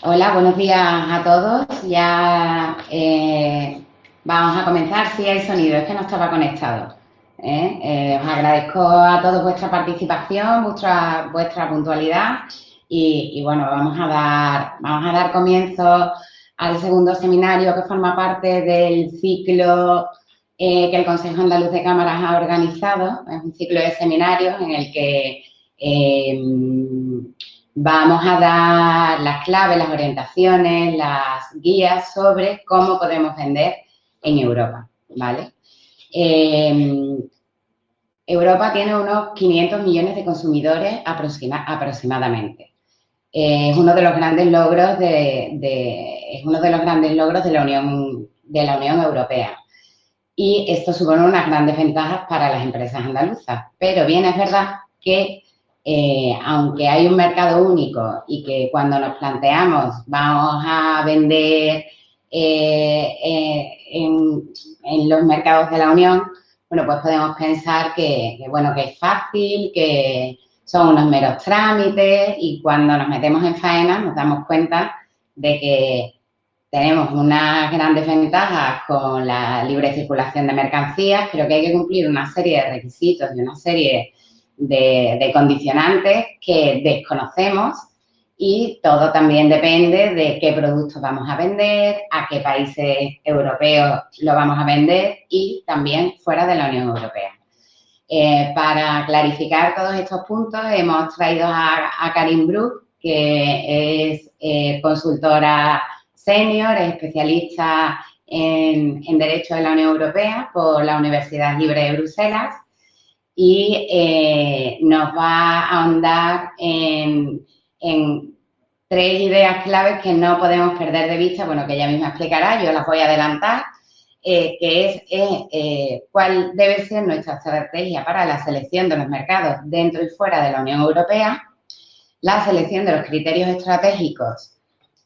Hola, buenos días a todos. Ya vamos a comenzar. Si hay sonido, es que no estaba conectado. Os agradezco a todos vuestra participación, vuestra puntualidad y bueno, vamos a dar comienzo al segundo seminario que forma parte del ciclo que el Consejo Andaluz de Cámaras ha organizado. Es un ciclo de seminarios en el que vamos a dar las claves, las orientaciones, las guías sobre cómo podemos vender en Europa, ¿vale? Europa tiene unos 500 millones de consumidores aproximadamente. Es uno de los grandes logros de la Unión Europea. Y esto supone unas grandes ventajas para las empresas andaluzas. Pero bien es verdad que aunque hay un mercado único y que cuando nos planteamos vamos a vender en los mercados de la Unión, bueno, pues podemos pensar que es fácil, que son unos meros trámites y cuando nos metemos en faena nos damos cuenta de que tenemos unas grandes ventajas con la libre circulación de mercancías, pero que hay que cumplir una serie de requisitos y una serie de condicionantes que desconocemos y todo también depende de qué productos vamos a vender, a qué países europeos lo vamos a vender y también fuera de la Unión Europea. Para clarificar todos estos puntos hemos traído a Karin Bruch, que es consultora senior, es especialista en Derecho de la Unión Europea por la Universidad Libre de Bruselas y nos va a ahondar en tres ideas claves que no podemos perder de vista, bueno, que ella misma explicará, yo las voy a adelantar, que es cuál debe ser nuestra estrategia para la selección de los mercados dentro y fuera de la Unión Europea, la selección de los criterios estratégicos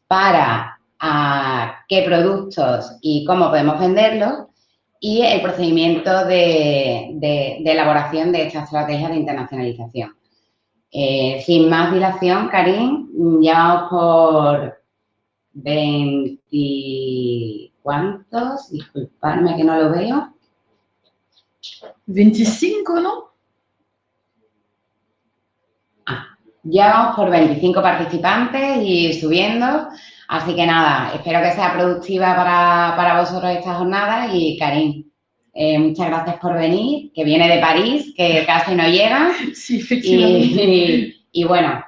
para qué productos y cómo podemos venderlos y el procedimiento de elaboración de esta estrategia de internacionalización. Sin más dilación, Karin, ya vamos por 20... ¿Cuántos? Disculpadme que no lo veo. 25, ¿no? Ya vamos por 25 participantes y subiendo. Así que nada, espero que sea productiva para vosotros esta jornada y Karin, muchas gracias por venir, que viene de París, que casi no llega. Sí, efectivamente. Y bueno,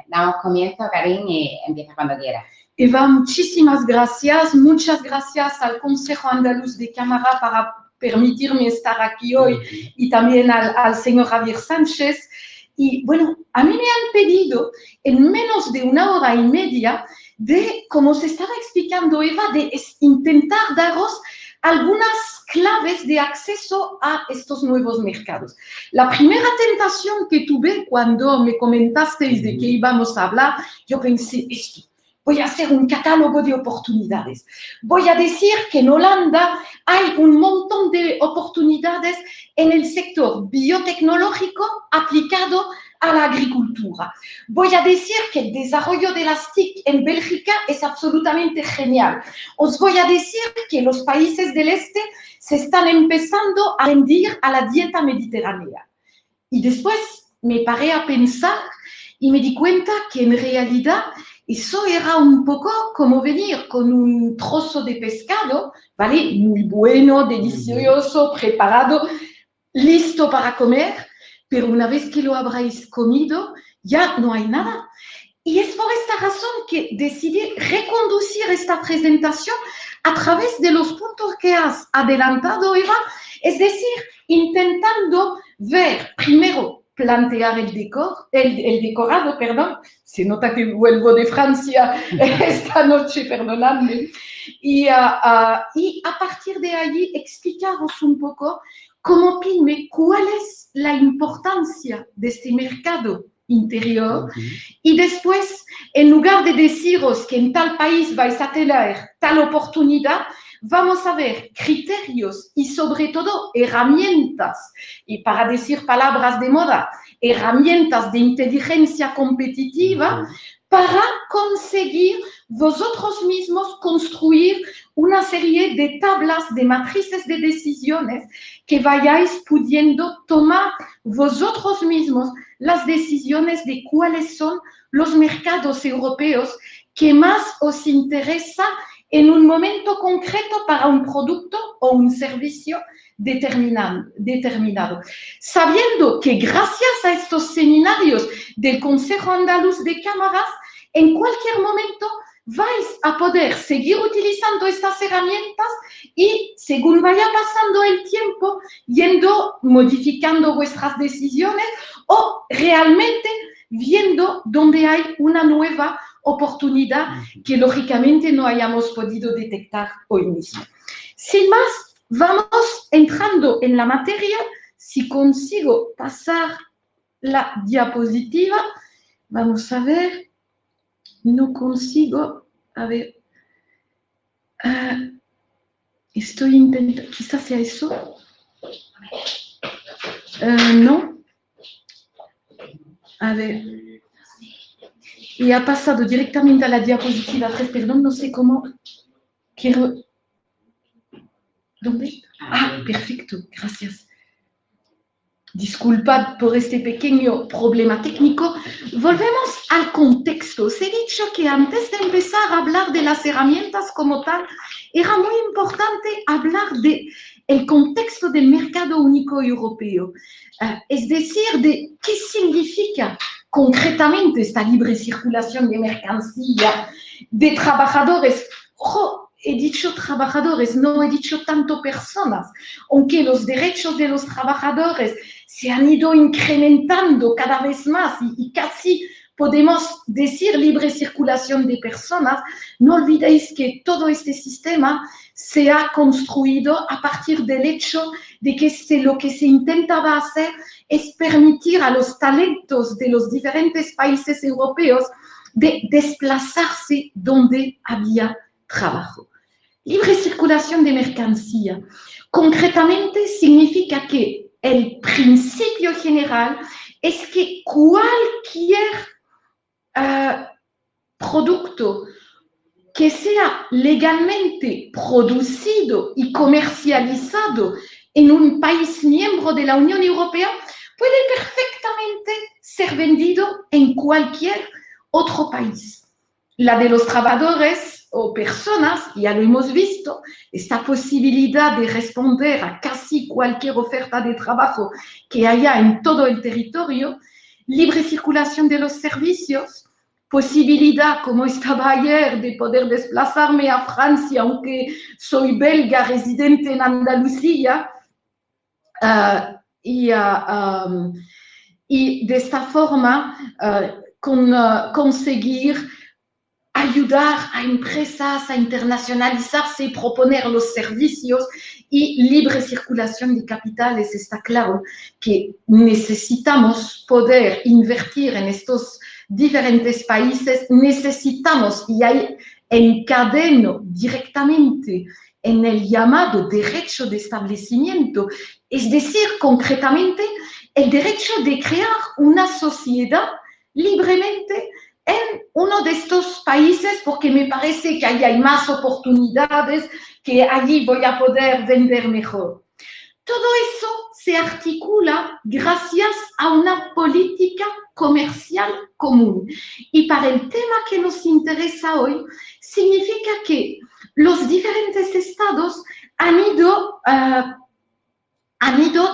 damos comienzo, Karin, y empieza cuando quieras. Eva, muchísimas gracias. Muchas gracias al Consejo Andaluz de Cámara para permitirme estar aquí hoy y también al señor Javier Sánchez. Y bueno, a mí me han pedido en menos de una hora y media de, como se estaba explicando Eva, de intentar daros algunas claves de acceso a estos nuevos mercados. La primera tentación que tuve cuando me comentasteis de que íbamos a hablar, yo pensé esto. Voy a hacer un catálogo de oportunidades. Voy a decir que en Holanda hay un montón de oportunidades en el sector biotecnológico aplicado a la agricultura. Voy a decir que el desarrollo de las TIC en Bélgica es absolutamente genial. Os voy a decir que los países del este se están empezando a rendir a la dieta mediterránea. Y después me paré a pensar y me di cuenta que en realidad eso era un poco como venir con un trozo de pescado, ¿vale? Muy bueno, delicioso, preparado, listo para comer, pero una vez que lo habréis comido, ya no hay nada. Y es por esta razón que decidí reconducir esta presentación a través de los puntos que has adelantado, Eva, es decir, intentando ver primero plantear el decorado, perdón, se nota que vuelvo de Francia esta noche, perdonadme, y a partir de allí explicaros un poco como PYME cuál es la importancia de este mercado interior y después, en lugar de deciros que en tal país vais a tener tal oportunidad, vamos a ver criterios y sobre todo herramientas, y para decir palabras de moda, herramientas de inteligencia competitiva para conseguir vosotros mismos construir una serie de tablas, de matrices de decisiones que vayáis pudiendo tomar vosotros mismos las decisiones de cuáles son los mercados europeos que más os interesa en un momento concreto para un producto o un servicio determinado. Sabiendo que gracias a estos seminarios del Consejo Andaluz de Cámaras, en cualquier momento vais a poder seguir utilizando estas herramientas y según vaya pasando el tiempo, modificando vuestras decisiones o realmente viendo dónde hay una nueva oportunidad que lógicamente no hayamos podido detectar hoy mismo. Sin más, vamos entrando en la materia. Si consigo pasar la diapositiva, vamos a ver. No consigo, a ver, estoy intentando, quizás sea eso, no, a ver, y ha pasado directamente a la diapositiva 3, perdón, no sé cómo, quiero, ¿dónde? Ah, perfecto, gracias. Disculpad por este pequeño problema técnico. Volvemos al contexto. Os he dicho que antes de empezar a hablar de las herramientas como tal, era muy importante hablar del contexto del mercado único europeo. Es decir, de qué significa concretamente esta libre circulación de mercancía, de trabajadores. Ojo, he dicho trabajadores, no he dicho tanto personas, aunque los derechos de los trabajadores se han ido incrementando cada vez más y casi podemos decir libre circulación de personas. No olvidéis que todo este sistema se ha construido a partir del hecho de que lo que se intentaba hacer es permitir a los talentos de los diferentes países europeos de desplazarse donde había trabajo. Libre circulación de mercancía. Concretamente significa que el principio general es que cualquier producto que sea legalmente producido y comercializado en un país miembro de la Unión Europea puede perfectamente ser vendido en cualquier otro país. La de los trabajadores o personas, ya lo hemos visto, esta posibilidad de responder a casi cualquier oferta de trabajo que haya en todo el territorio, libre circulación de los servicios, posibilidad, como estaba ayer, de poder desplazarme a Francia, aunque soy belga, residente en Andalucía, y de esta forma conseguir ayudar a empresas a internacionalizarse y proponer los servicios y libre circulación de capitales. Está claro que necesitamos poder invertir en estos diferentes países, necesitamos, y ahí encadeno directamente en el llamado derecho de establecimiento, es decir, concretamente, el derecho de crear una sociedad libremente en uno de estos países, porque me parece que ahí hay más oportunidades, que allí voy a poder vender mejor. Todo eso se articula gracias a una política comercial común. Y para el tema que nos interesa hoy, significa que los diferentes estados han ido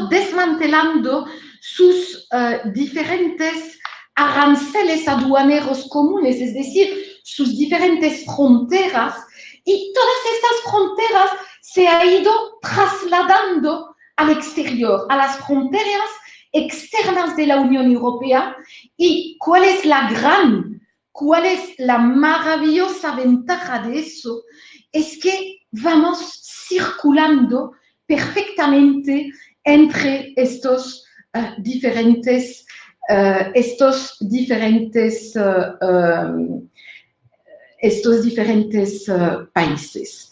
desmantelando sus diferentes aranceles aduaneros comunes, es decir, sus diferentes fronteras, y todas estas fronteras se han ido trasladando al exterior, a las fronteras externas de la Unión Europea. ¿Y cuál es la maravillosa ventaja de eso? Es que vamos circulando perfectamente entre estos diferentes países.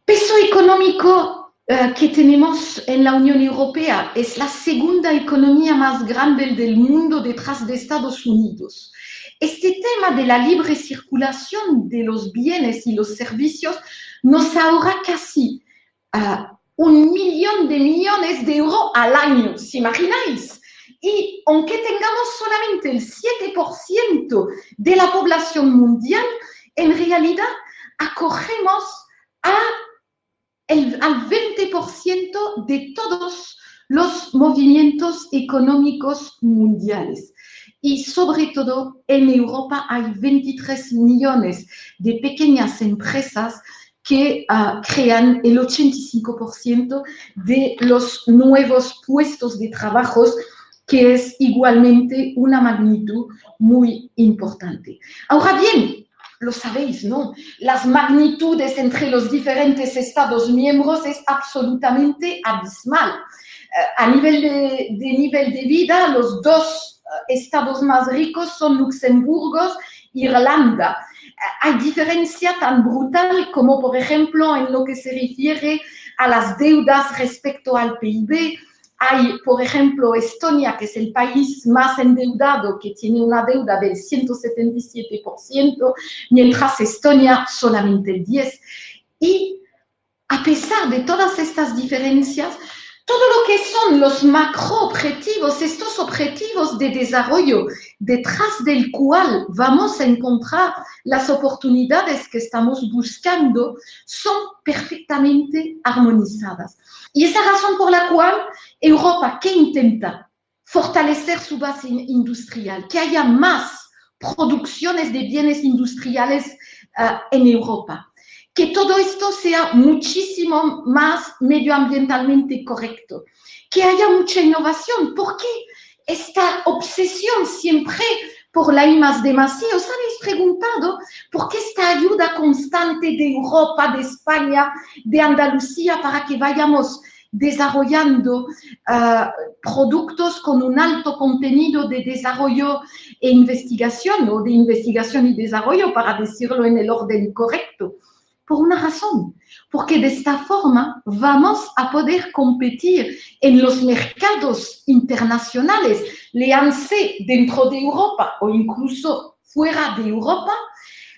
Peso económico que tenemos en la Unión Europea. Es la segunda economía más grande del mundo detrás de Estados Unidos. Este tema de la libre circulación de los bienes y los servicios nos ahorra casi 1 millón de millones de euros al año, ¿os imagináis? Y aunque tengamos solamente el 7% de la población mundial, en realidad acogemos al 20% de todos los movimientos económicos mundiales. Y sobre todo en Europa hay 23 millones de pequeñas empresas que crean el 85% de los nuevos puestos de trabajo, que es igualmente una magnitud muy importante. Ahora bien, lo sabéis, ¿no? Las magnitudes entre los diferentes Estados miembros es absolutamente abismal. A nivel de vida, los dos estados más ricos son Luxemburgo e Irlanda. Hay diferencia tan brutal como, por ejemplo, en lo que se refiere a las deudas respecto al PIB. Hay, por ejemplo, Estonia, que es el país más endeudado, que tiene una deuda del 177%, mientras Estonia solamente el 10%. Y a pesar de todas estas diferencias, todo lo que son los macroobjetivos, estos objetivos de desarrollo, detrás del cual vamos a encontrar las oportunidades que estamos buscando, son perfectamente armonizadas. Y esa razón por la cual Europa, ¿qué intenta? Fortalecer su base industrial, que haya más producciones de bienes industriales en Europa. Que todo esto sea muchísimo más medioambientalmente correcto, que haya mucha innovación. ¿Por qué esta obsesión siempre por la I+D+I? ¿Os habéis preguntado por qué esta ayuda constante de Europa, de España, de Andalucía, para que vayamos desarrollando productos con un alto contenido de desarrollo e investigación, o de investigación y desarrollo, para decirlo en el orden correcto? Por una razón, porque de esta forma vamos a poder competir en los mercados internacionales, léanse dentro de Europa o incluso fuera de Europa,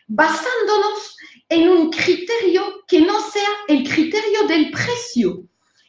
basándonos en un criterio que no sea el criterio del precio.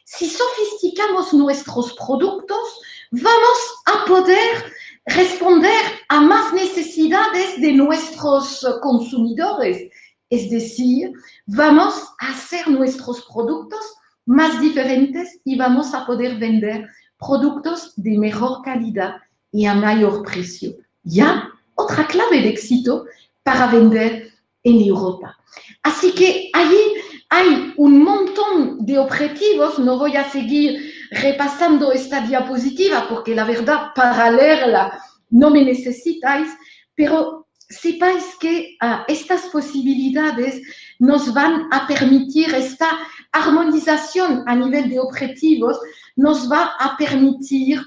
Si sofisticamos nuestros productos, vamos a poder responder a más necesidades de nuestros consumidores. Es decir, vamos a hacer nuestros productos más diferentes y vamos a poder vender productos de mejor calidad y a mayor precio. Ya, otra clave de éxito para vender en Europa. Así que allí hay un montón de objetivos. No voy a seguir repasando esta diapositiva porque la verdad, para leerla no me necesitáis, pero sepáis que estas posibilidades nos van a permitir, esta armonización a nivel de objetivos nos va a permitir,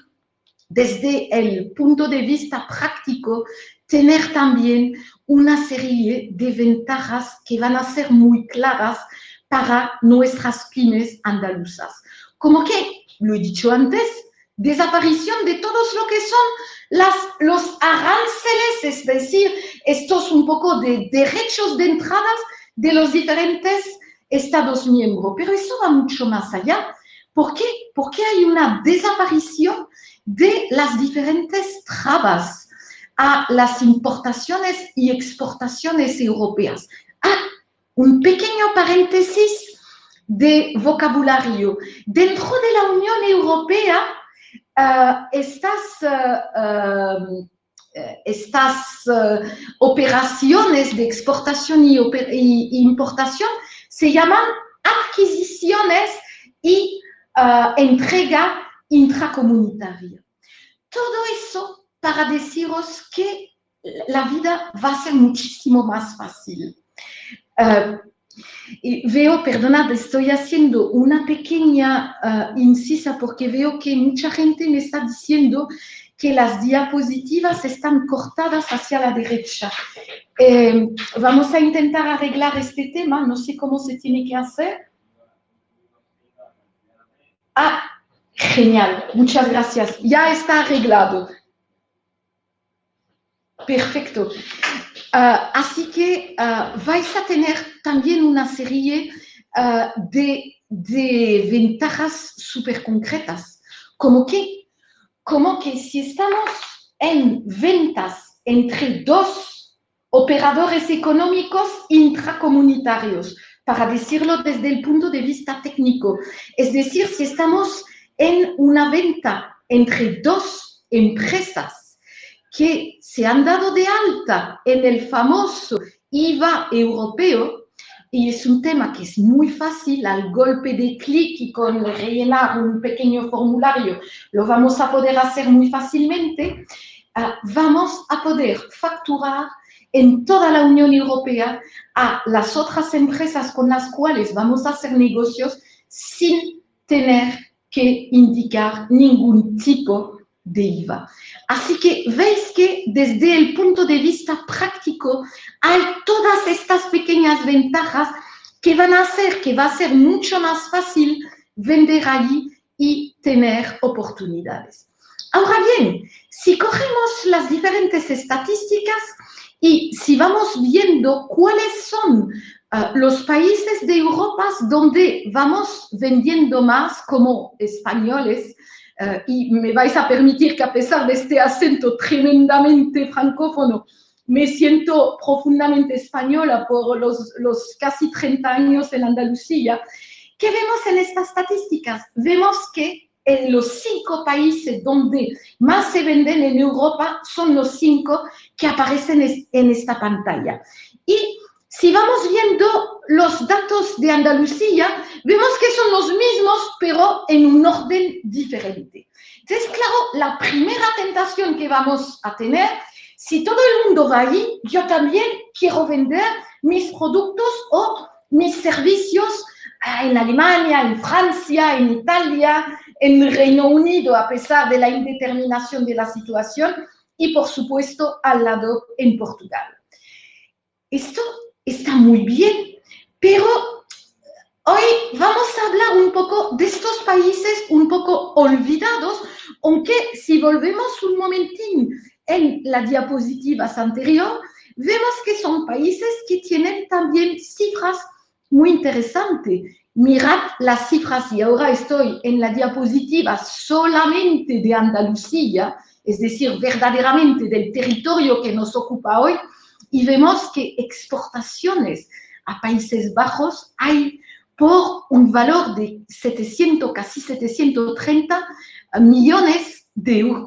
desde el punto de vista práctico, tener también una serie de ventajas que van a ser muy claras para nuestras pymes andaluzas. Como que, lo he dicho antes, desaparición de todos lo que son los aranceles, es decir, estos un poco de derechos de entradas de los diferentes Estados miembros. Pero eso va mucho más allá. ¿Por qué? Porque hay una desaparición de las diferentes trabas a las importaciones y exportaciones europeas. Un pequeño paréntesis de vocabulario. Dentro de la Unión Europea, estas operaciones de exportación y importación se llaman adquisiciones y entrega intracomunitaria. Todo eso para deciros que la vida va a ser muchísimo más fácil. Veo, perdonad, estoy haciendo una pequeña incisa porque veo que mucha gente me está diciendo que las diapositivas están cortadas hacia la derecha. Vamos a intentar arreglar este tema, no sé cómo se tiene que hacer. Ah, genial, muchas gracias. Ya está arreglado. Perfecto. Así que vais a tener también una serie de ventajas súper concretas, como que si estamos en ventas entre dos operadores económicos intracomunitarios, para decirlo desde el punto de vista técnico, es decir, si estamos en una venta entre dos empresas que se han dado de alta en el famoso IVA europeo, y es un tema que es muy fácil, al golpe de clic y con rellenar un pequeño formulario, lo vamos a poder hacer muy fácilmente, vamos a poder facturar en toda la Unión Europea a las otras empresas con las cuales vamos a hacer negocios sin tener que indicar ningún tipo de IVA. Así que veis que desde el punto de vista práctico hay todas estas pequeñas ventajas que van a hacer que va a ser mucho más fácil vender allí y tener oportunidades. Ahora bien, si cogemos las diferentes estadísticas y si vamos viendo cuáles son los países de Europa donde vamos vendiendo más como españoles, y me vais a permitir que a pesar de este acento tremendamente francófono, me siento profundamente española por los casi 30 años en Andalucía. ¿Qué vemos en estas estadísticas? Vemos que en los 5 países donde más se venden en Europa son los 5 que aparecen en esta pantalla. Y si vamos viendo los datos de Andalucía, vemos que son los mismos, pero en un orden diferente. Entonces, claro, la primera tentación que vamos a tener, si todo el mundo va allí, yo también quiero vender mis productos o mis servicios en Alemania, en Francia, en Italia, en Reino Unido, a pesar de la indeterminación de la situación, y por supuesto al lado en Portugal. Esto está muy bien, pero hoy vamos a hablar un poco de estos países un poco olvidados, aunque si volvemos un momentín en las diapositivas anteriores, vemos que son países que tienen también cifras muy interesantes. Mirad las cifras, y ahora estoy en la diapositiva solamente de Andalucía, es decir, verdaderamente del territorio que nos ocupa hoy, y vemos que exportaciones a Países Bajos hay por un valor de 700, casi 730 millones de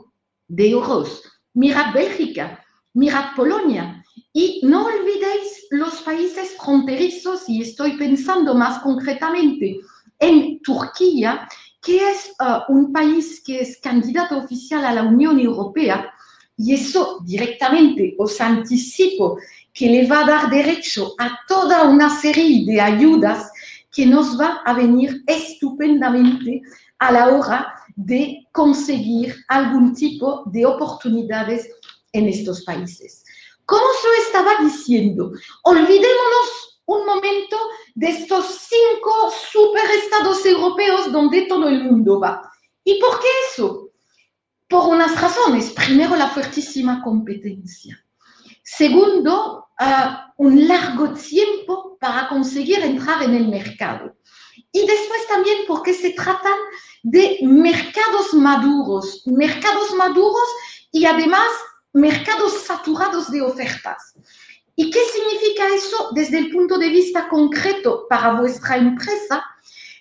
euros. Mirad Bélgica, mirad Polonia, y no olvidéis los países fronterizos, y estoy pensando más concretamente en Turquía, que es un país que es candidato oficial a la Unión Europea, y eso directamente os anticipo que le va a dar derecho a toda una serie de ayudas que nos va a venir estupendamente a la hora de conseguir algún tipo de oportunidades en estos países. Como os lo estaba diciendo, olvidémonos un momento de estos 5 superestados europeos donde todo el mundo va. ¿Y por qué eso? Por unas razones. Primero, la fuertísima competencia. Segundo, un largo tiempo para conseguir entrar en el mercado. Y después también porque se tratan de mercados maduros y además mercados saturados de ofertas. ¿Y qué significa eso desde el punto de vista concreto para vuestra empresa?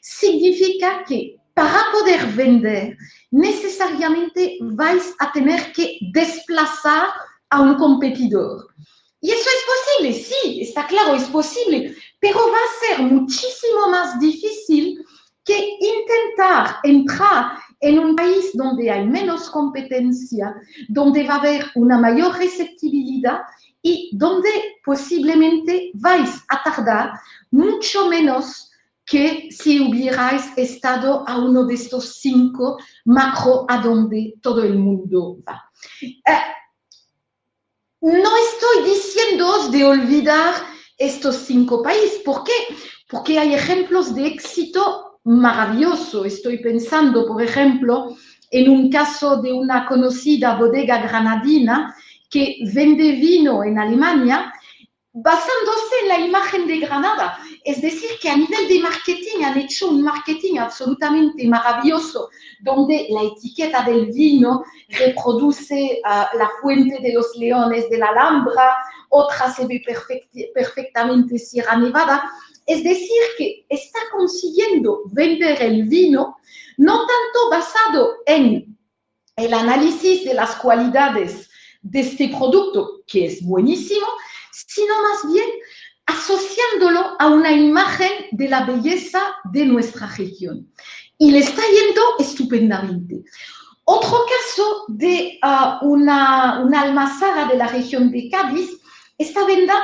Significa que para poder vender necesariamente vais a tener que desplazar a un competidor. Y eso es posible, sí, está claro, es posible, pero va a ser muchísimo más difícil que intentar entrar en un país donde hay menos competencia, donde va a haber una mayor receptibilidad y donde posiblemente vais a tardar mucho menos que si hubierais estado a uno de estos 5 macro a donde todo el mundo va. No estoy diciéndoos de olvidar estos 5 países. ¿Por qué? Porque hay ejemplos de éxito maravilloso. Estoy pensando, por ejemplo, en un caso de una conocida bodega granadina que vende vino en Alemania basándose en la imagen de Granada. Es decir, que a nivel de marketing han hecho un marketing absolutamente maravilloso, donde la etiqueta del vino reproduce la fuente de los leones de la Alhambra, otra se ve perfectamente Sierra Nevada. Es decir, que está consiguiendo vender el vino no tanto basado en el análisis de las cualidades de este producto, que es buenísimo, sino más bien asociándolo a una imagen de la belleza de nuestra región. Y le está yendo estupendamente. Otro caso de una almazara de la región de Cádiz está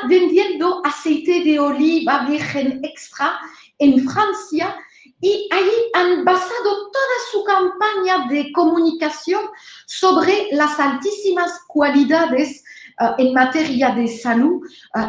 vendiendo aceite de oliva virgen extra en Francia y ahí han basado toda su campaña de comunicación sobre las altísimas cualidades en materia de salud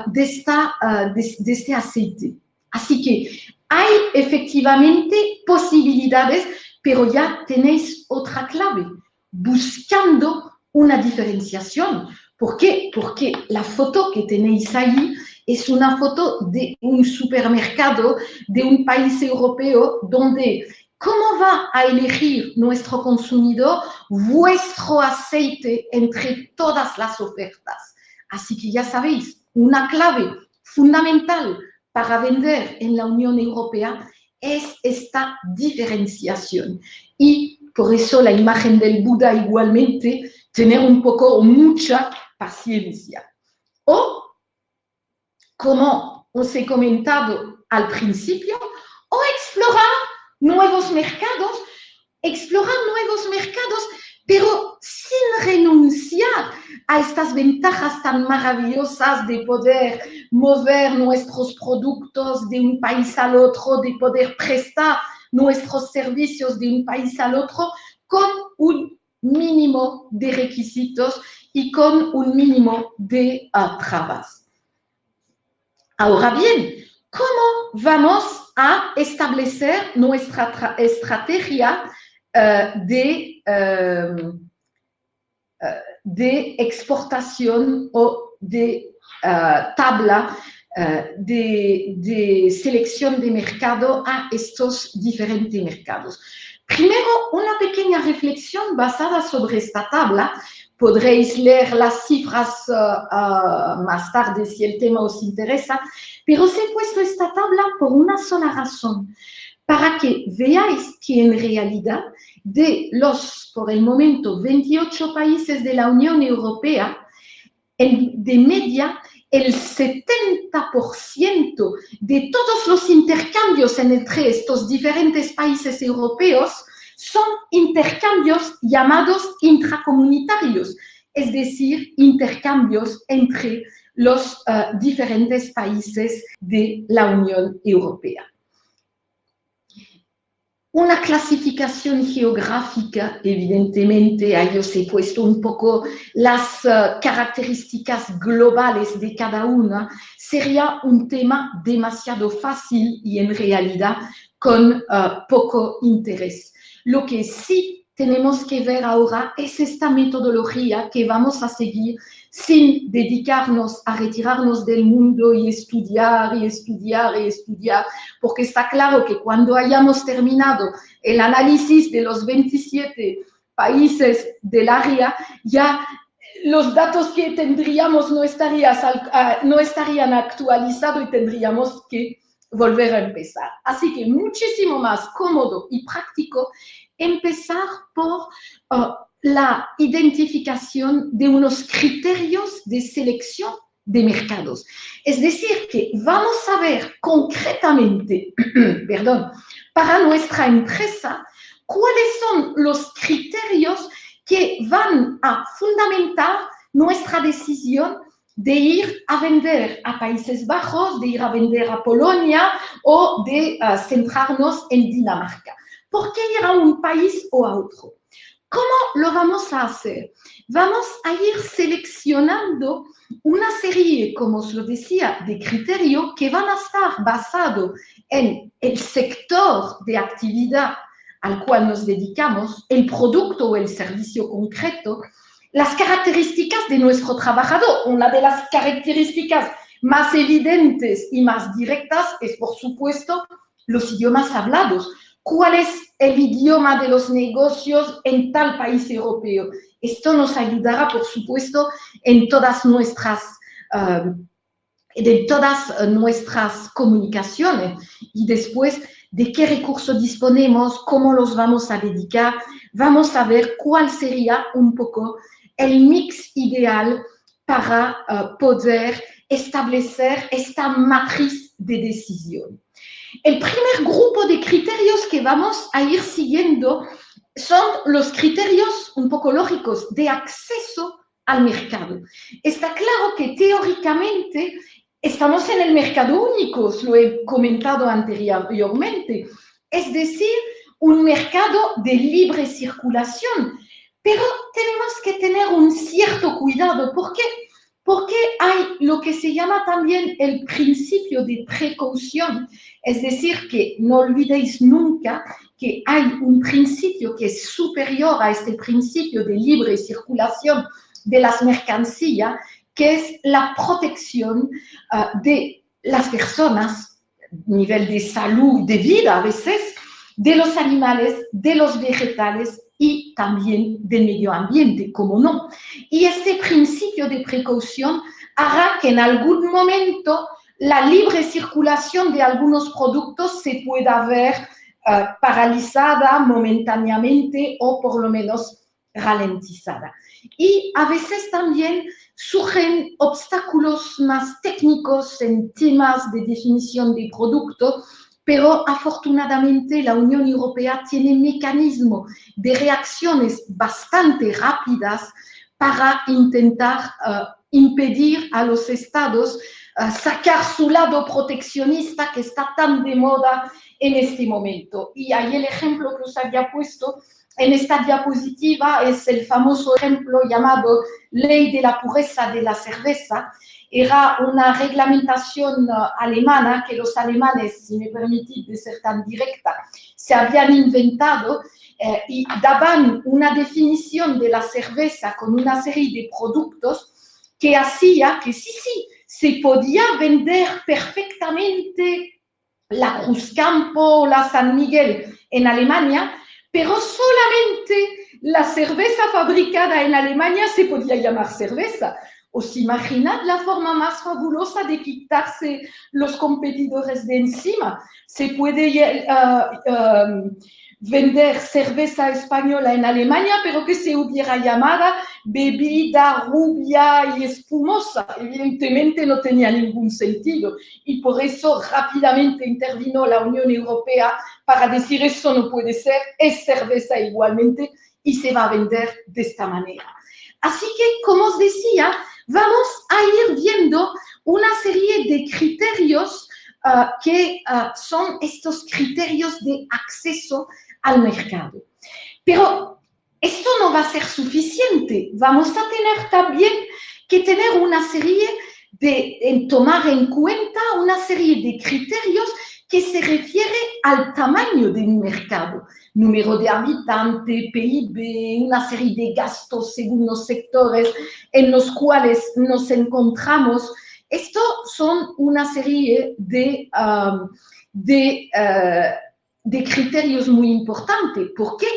de este aceite. Así que hay efectivamente posibilidades, pero ya tenéis otra clave, buscando una diferenciación. ¿Por qué? Porque la foto que tenéis ahí es una foto de un supermercado de un país europeo donde ¿cómo va a elegir nuestro consumidor vuestro aceite entre todas las ofertas? Así que ya sabéis, una clave fundamental para vender en la Unión Europea es esta diferenciación. Y por eso la imagen del Buda igualmente, tener un poco o mucha paciencia. O, como os he comentado al principio, o explorar nuevos mercados, pero sin renunciar a estas ventajas tan maravillosas de poder mover nuestros productos de un país al otro, de poder prestar nuestros servicios de un país al otro con un mínimo de requisitos y con un mínimo de trabas. Ahora bien, ¿cómo vamos a establecer nuestra estrategia de exportación o de tabla de selección de mercado a estos diferentes mercados? Primero, una pequeña reflexión basada sobre esta tabla. Podréis leer las cifras más tarde si el tema os interesa, pero os he puesto esta tabla por una sola razón, para que veáis que en realidad de los, por el momento, 28 países de la Unión Europea, de media, el 70% de todos los intercambios entre estos diferentes países europeos son intercambios llamados intracomunitarios, es decir, intercambios entre los diferentes países de la Unión Europea. Una clasificación geográfica, evidentemente, ahí os he puesto un poco las características globales de cada una, sería un tema demasiado fácil y en realidad con poco interés. Lo que sí tenemos que ver ahora es esta metodología que vamos a seguir sin dedicarnos a retirarnos del mundo y estudiar, porque está claro que cuando hayamos terminado el análisis de los 27 países del área, ya los datos que tendríamos no estarían actualizados y tendríamos que volver a empezar. Así que muchísimo más cómodo y práctico empezar por la identificación de unos criterios de selección de mercados. Es decir, que vamos a ver concretamente, para nuestra empresa, cuáles son los criterios que van a fundamentar nuestra decisión de ir a vender a Países Bajos, de ir a vender a Polonia o de centrarnos en Dinamarca. ¿Por qué ir a un país o a otro? ¿Cómo lo vamos a hacer? Vamos a ir seleccionando una serie, como os lo decía, de criterios que van a estar basados en el sector de actividad al cual nos dedicamos, el producto o el servicio concreto, las características de nuestro trabajador. Una de las características más evidentes y más directas es, por supuesto, los idiomas hablados. ¿Cuál es el idioma de los negocios en tal país europeo? Esto nos ayudará, por supuesto, en todas nuestras comunicaciones. Y después, de qué recursos disponemos, cómo los vamos a dedicar, vamos a ver cuál sería un poco el mix ideal para poder establecer esta matriz de decisión. El primer grupo de criterios que vamos a ir siguiendo son los criterios un poco lógicos de acceso al mercado. Está claro que teóricamente estamos en el mercado único, os lo he comentado anteriormente, es decir, un mercado de libre circulación, pero tenemos que tener un cierto cuidado. ¿Por qué? Porque hay lo que se llama también el principio de precaución, es decir, que no olvidéis nunca que hay un principio que es superior a este principio de libre circulación de las mercancías, que es la protección de las personas, nivel de salud, de vida a veces, de los animales, de los vegetales y también del medio ambiente, como no. Y este principio de precaución hará que en algún momento la libre circulación de algunos productos se pueda ver paralizada momentáneamente o por lo menos ralentizada. Y a veces también surgen obstáculos más técnicos en temas de definición de producto, pero afortunadamente la Unión Europea tiene mecanismos de reacciones bastante rápidas para intentar impedir a los estados sacar su lado proteccionista que está tan de moda en este momento. Y ahí el ejemplo que os había puesto en esta diapositiva es el famoso ejemplo llamado Ley de la Pureza de la Cerveza. Era una reglamentación alemana que los alemanes, si me permitís de ser tan directa, se habían inventado y daban una definición de la cerveza con una serie de productos que hacía que sí, se podía vender perfectamente la Cruzcampo o la San Miguel en Alemania, pero solamente la cerveza fabricada en Alemania se podía llamar cerveza. ¿Os imaginad la forma más fabulosa de quitarse los competidores de encima? Se puede vender cerveza española en Alemania, pero que se hubiera llamado bebida rubia y espumosa. Evidentemente no tenía ningún sentido y por eso rápidamente intervino la Unión Europea para decir eso no puede ser, es cerveza igualmente y se va a vender de esta manera. Así que, como os decía, vamos a ir viendo una serie de criterios que son estos criterios de acceso al mercado. Pero esto no va a ser suficiente. Vamos a tener también que tener una serie tomar en cuenta una serie de criterios que se refiere al tamaño del mercado. Número de habitantes, PIB, una serie de gastos según los sectores en los cuales nos encontramos. Esto son una serie de criterios muy importantes. ¿Por qué?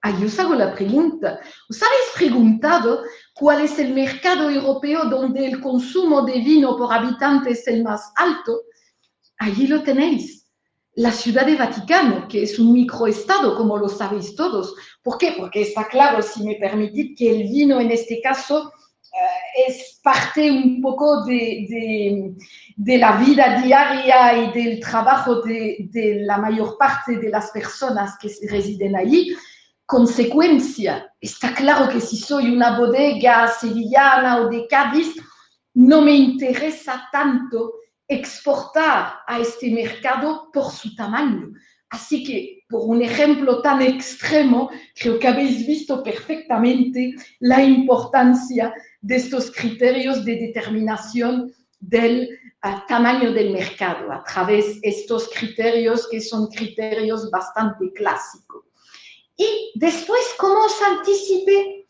Ahí os hago la pregunta. ¿Os habéis preguntado cuál es el mercado europeo donde el consumo de vino por habitante es el más alto? Allí lo tenéis. La Ciudad de Vaticano, que es un microestado, como lo sabéis todos. ¿Por qué? Porque está claro, si me permitís, que el vino en este caso es parte un poco de la vida diaria y del trabajo de la mayor parte de las personas que residen allí. Consecuencia, está claro que si soy una bodega sevillana o de Cádiz, no me interesa tanto exportar a este mercado por su tamaño. Así que por un ejemplo tan extremo, creo que habéis visto perfectamente la importancia de estos criterios de determinación del tamaño del mercado, a través de estos criterios que son criterios bastante clásicos. Y después, como os anticipé,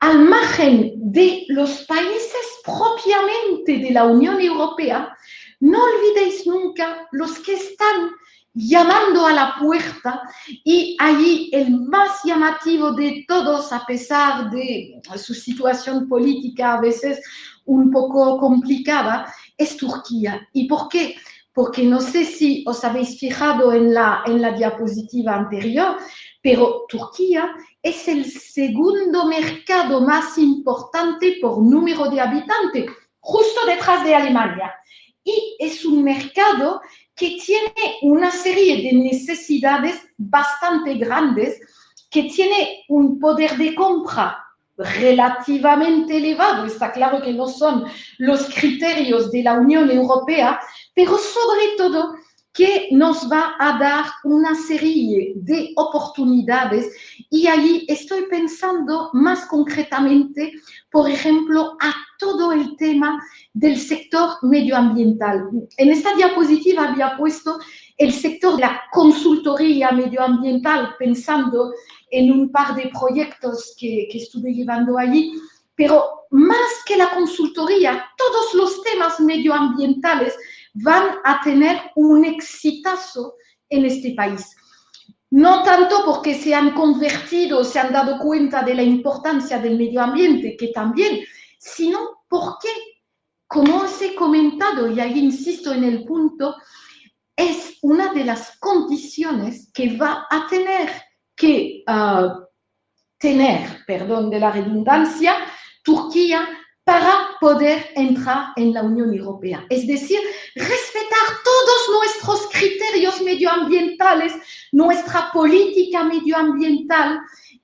al margen de los países propiamente de la Unión Europea, no olvidéis nunca los que están llamando a la puerta, y allí el más llamativo de todos, a pesar de su situación política a veces un poco complicada, es Turquía. ¿Y por qué? Porque no sé si os habéis fijado en la diapositiva anterior, pero Turquía es el segundo mercado más importante por número de habitantes, justo detrás de Alemania. Y es un mercado que tiene una serie de necesidades bastante grandes, que tiene un poder de compra relativamente elevado. Está claro que no son los criterios de la Unión Europea, pero sobre todo que nos va a dar una serie de oportunidades, y allí estoy pensando más concretamente, por ejemplo, a todo el tema del sector medioambiental. En esta diapositiva había puesto el sector de la consultoría medioambiental, pensando en un par de proyectos que estuve llevando allí, pero más que la consultoría, todos los temas medioambientales van a tener un exitazo en este país. No tanto porque se han convertido, se han dado cuenta de la importancia del medio ambiente, que también, sino porque, como os he comentado, y ahí insisto en el punto, es una de las condiciones que va a tener que perdón de la redundancia, Turquía, para poder entrar en la Unión Europea. Es decir, respetar todos nuestros criterios medioambientales, nuestra política medioambiental,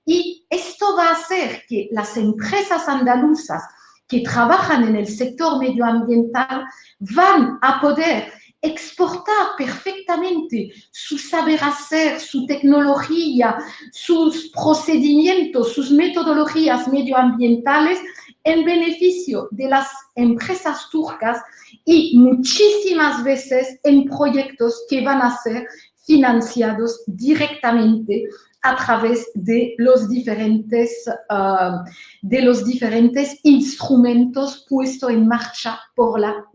y esto va a hacer que las empresas andaluzas que trabajan en el sector medioambiental van a poder exportar perfectamente su saber hacer, su tecnología, sus procedimientos, sus metodologías medioambientales en beneficio de las empresas turcas, y muchísimas veces en proyectos que van a ser financiados directamente a través de los diferentes instrumentos puestos en marcha por la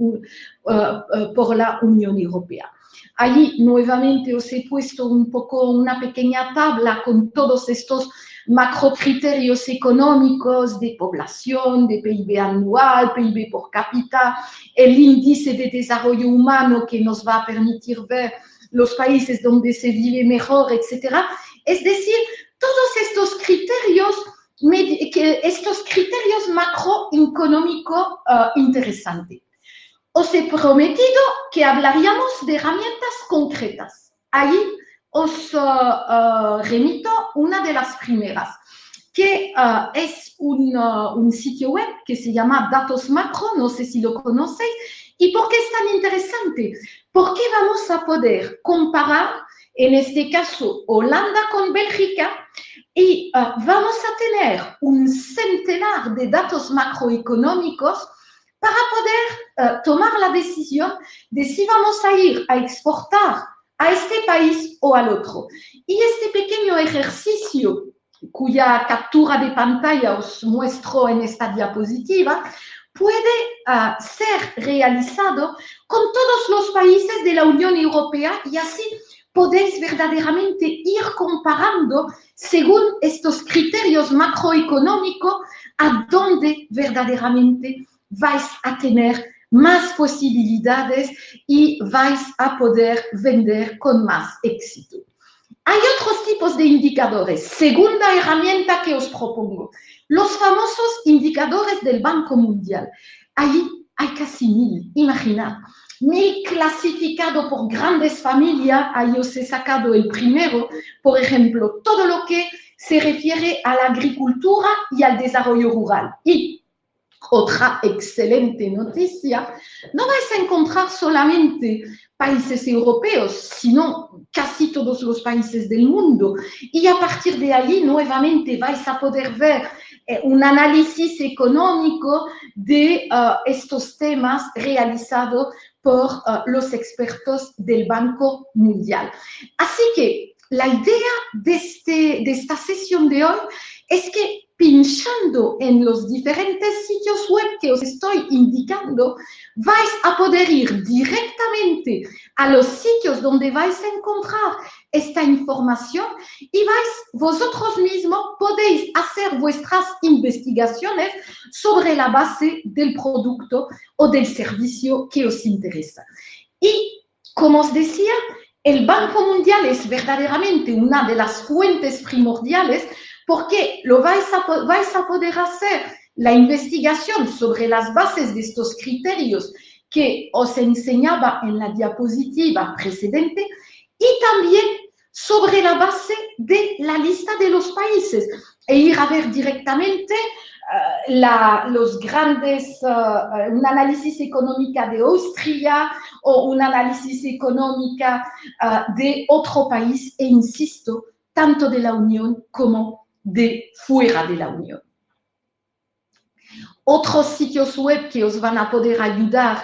Unión Europea. Allí nuevamente os he puesto un poco una pequeña tabla con todos estos macrocriterios económicos de población, de PIB anual, PIB por cápita, el índice de desarrollo humano que nos va a permitir ver los países donde se vive mejor, etc. Es decir, todos estos criterios macroeconómicos interesantes. Os he prometido que hablaríamos de herramientas concretas. Ahí os remito una de las primeras, que es un sitio web que se llama Datos Macro, no sé si lo conocéis. ¿Y por qué es tan interesante? Porque vamos a poder comparar, en este caso, Holanda con Bélgica, y vamos a tener un centenar de datos macroeconómicos para poder tomar la decisión de si vamos a ir a exportar a este país o al otro. Y este pequeño ejercicio, cuya captura de pantalla os muestro en esta diapositiva, puede ser realizado con todos los países de la Unión Europea, y así podéis verdaderamente ir comparando según estos criterios macroeconómicos a dónde verdaderamente vais a tener más posibilidades y vais a poder vender con más éxito. Hay otros tipos de indicadores. Segunda herramienta que os propongo, los famosos indicadores del Banco Mundial. Ahí hay casi 1000, imaginad. 1000 clasificados por grandes familias. Ahí os he sacado el primero, por ejemplo, todo lo que se refiere a la agricultura y al desarrollo rural. Y Otra excelente noticia, no vais a encontrar solamente países europeos, sino casi todos los países del mundo. Y a partir de ahí, nuevamente, vais a poder ver un análisis económico de estos temas realizado por los expertos del Banco Mundial. Así que la idea de esta sesión de hoy es que pinchando en los diferentes sitios web que os estoy indicando, vais a poder ir directamente a los sitios donde vais a encontrar esta información y vosotros mismos podéis hacer vuestras investigaciones sobre la base del producto o del servicio que os interesa. Y, como os decía, el Banco Mundial es verdaderamente una de las fuentes primordiales porque vais a poder hacer la investigación sobre las bases de estos criterios que os enseñaba en la diapositiva precedente y también sobre la base de la lista de los países e ir a ver directamente los grandes, un análisis económico de Austria o un análisis económico de otro país e insisto, tanto de la Unión como de fuera de la Unión. Otros sitios web que os van a poder ayudar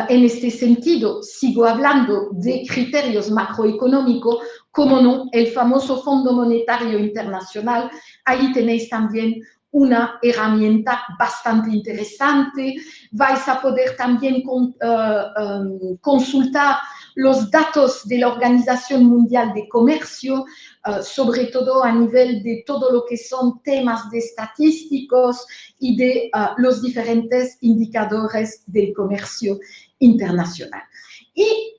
en este sentido, sigo hablando de criterios macroeconómicos, como no, el famoso Fondo Monetario Internacional, ahí tenéis también una herramienta bastante interesante. Vais a poder también consultar los datos de la Organización Mundial de Comercio, sobre todo a nivel de todo lo que son temas de estadísticos y de los diferentes indicadores del comercio internacional. Y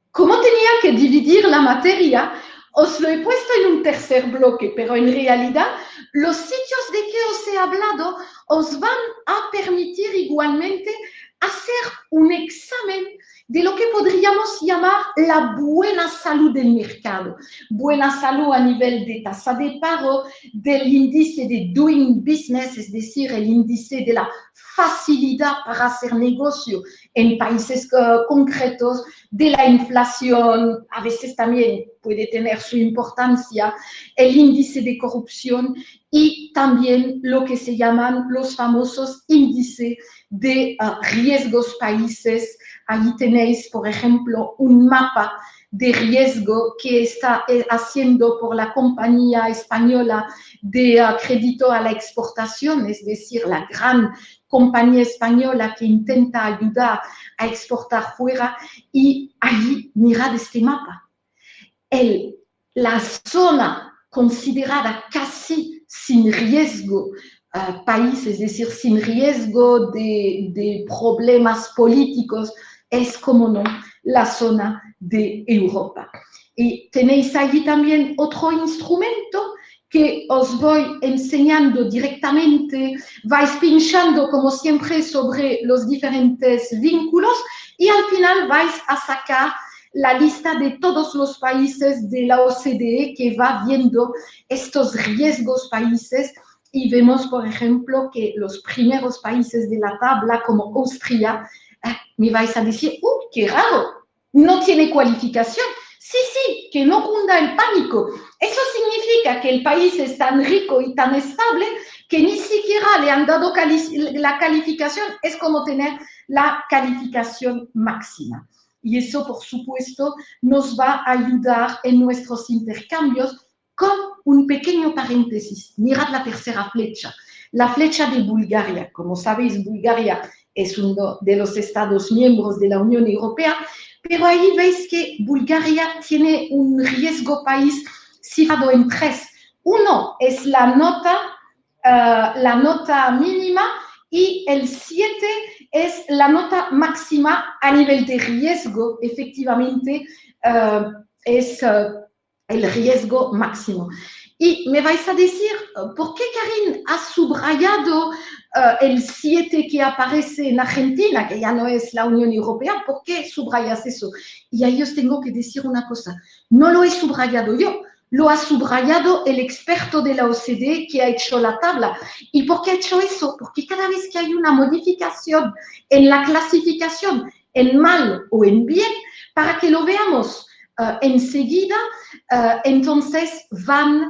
como tenía que dividir la materia, os lo he puesto en un tercer bloque, pero en realidad los sitios de que os he hablado os van a permitir igualmente hacer un examen de lo que podríamos llamar la buena salud del mercado. Buena salud a nivel de tasa de paro, del índice de doing business, es decir, el índice de la facilidad para hacer negocio en países concretos, de la inflación, a veces también puede tener su importancia, el índice de corrupción y también lo que se llaman los famosos índices de riesgos países. Ahí tenéis, por ejemplo, un mapa de riesgo que está haciendo por la compañía española de crédito a la exportación, es decir, la gran compañía española que intenta ayudar a exportar fuera. Y allí, mirad este mapa. La zona considerada casi sin riesgo país, es decir, sin riesgo de problemas políticos, es, como no, la zona de Europa. Y tenéis allí también otro instrumento que os voy enseñando directamente, vais pinchando como siempre sobre los diferentes vínculos y al final vais a sacar la lista de todos los países de la OCDE que va viendo estos riesgos países y vemos, por ejemplo, que los primeros países de la tabla, como Austria, me vais a decir, qué raro, no tiene cualificación. Sí, sí, que no cunda el pánico. Eso significa que el país es tan rico y tan estable que ni siquiera le han dado la calificación. Es como tener la calificación máxima. Y eso, por supuesto, nos va a ayudar en nuestros intercambios con un pequeño paréntesis. Mirad la tercera flecha, la flecha de Bulgaria. Como sabéis, Bulgaria es uno de los Estados miembros de la Unión Europea, pero ahí veis que Bulgaria tiene un riesgo país cifrado en 3. Uno es la nota mínima y el 7 es la nota máxima a nivel de riesgo. Efectivamente, es el riesgo máximo. Y me vais a decir, ¿por qué Karin ha subrayado el 7 que aparece en Argentina, que ya no es la Unión Europea? ¿Por qué subrayas eso? Y ahí os tengo que decir una cosa, no lo he subrayado yo, Lo ha subrayado el experto de la OCDE que ha hecho la tabla. ¿Y por qué ha hecho eso? Porque cada vez que hay una modificación en la clasificación, en mal o en bien, para que lo veamos enseguida, entonces van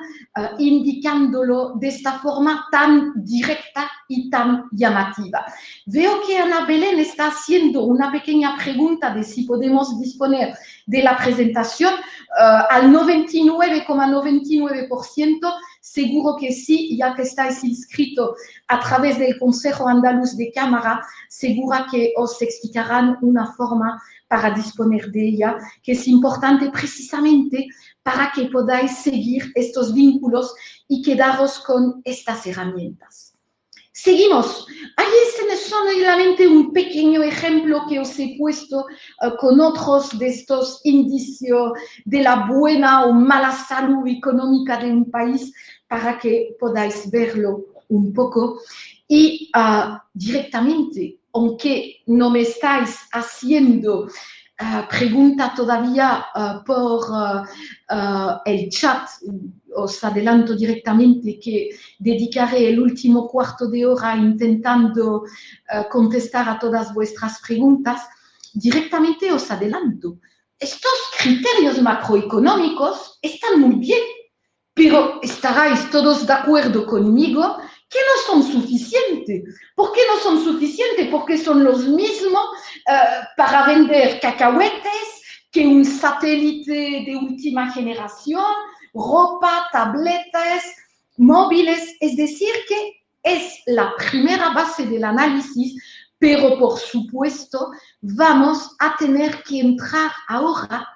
indicándolo de esta forma tan directa y tan llamativa. Veo que Ana Belén está haciendo una pequeña pregunta de si podemos disponer de la presentación. Al 99,99% seguro que sí, ya que estáis inscritos a través del Consejo Andaluz de Cámara, segura que os explicarán una forma para disponer de ella, que es importante precisamente para que podáis seguir estos vínculos y quedaros con estas herramientas. Seguimos. Ahí se me solamente un pequeño ejemplo que os he puesto con otros de estos indicios de la buena o mala salud económica de un país para que podáis verlo un poco. Y directamente, aunque no me estáis haciendo pregunta todavía por el chat, os adelanto directamente que dedicaré el último cuarto de hora intentando contestar a todas vuestras preguntas. Directamente os adelanto. Estos criterios macroeconómicos están muy bien, pero estaréis todos de acuerdo conmigo que no son suficientes. ¿Por qué no son suficientes? Porque son los mismos para vender cacahuetes que un satélite de última generación, ropa, tabletas, móviles. Es decir, que es la primera base del análisis, pero por supuesto vamos a tener que entrar ahora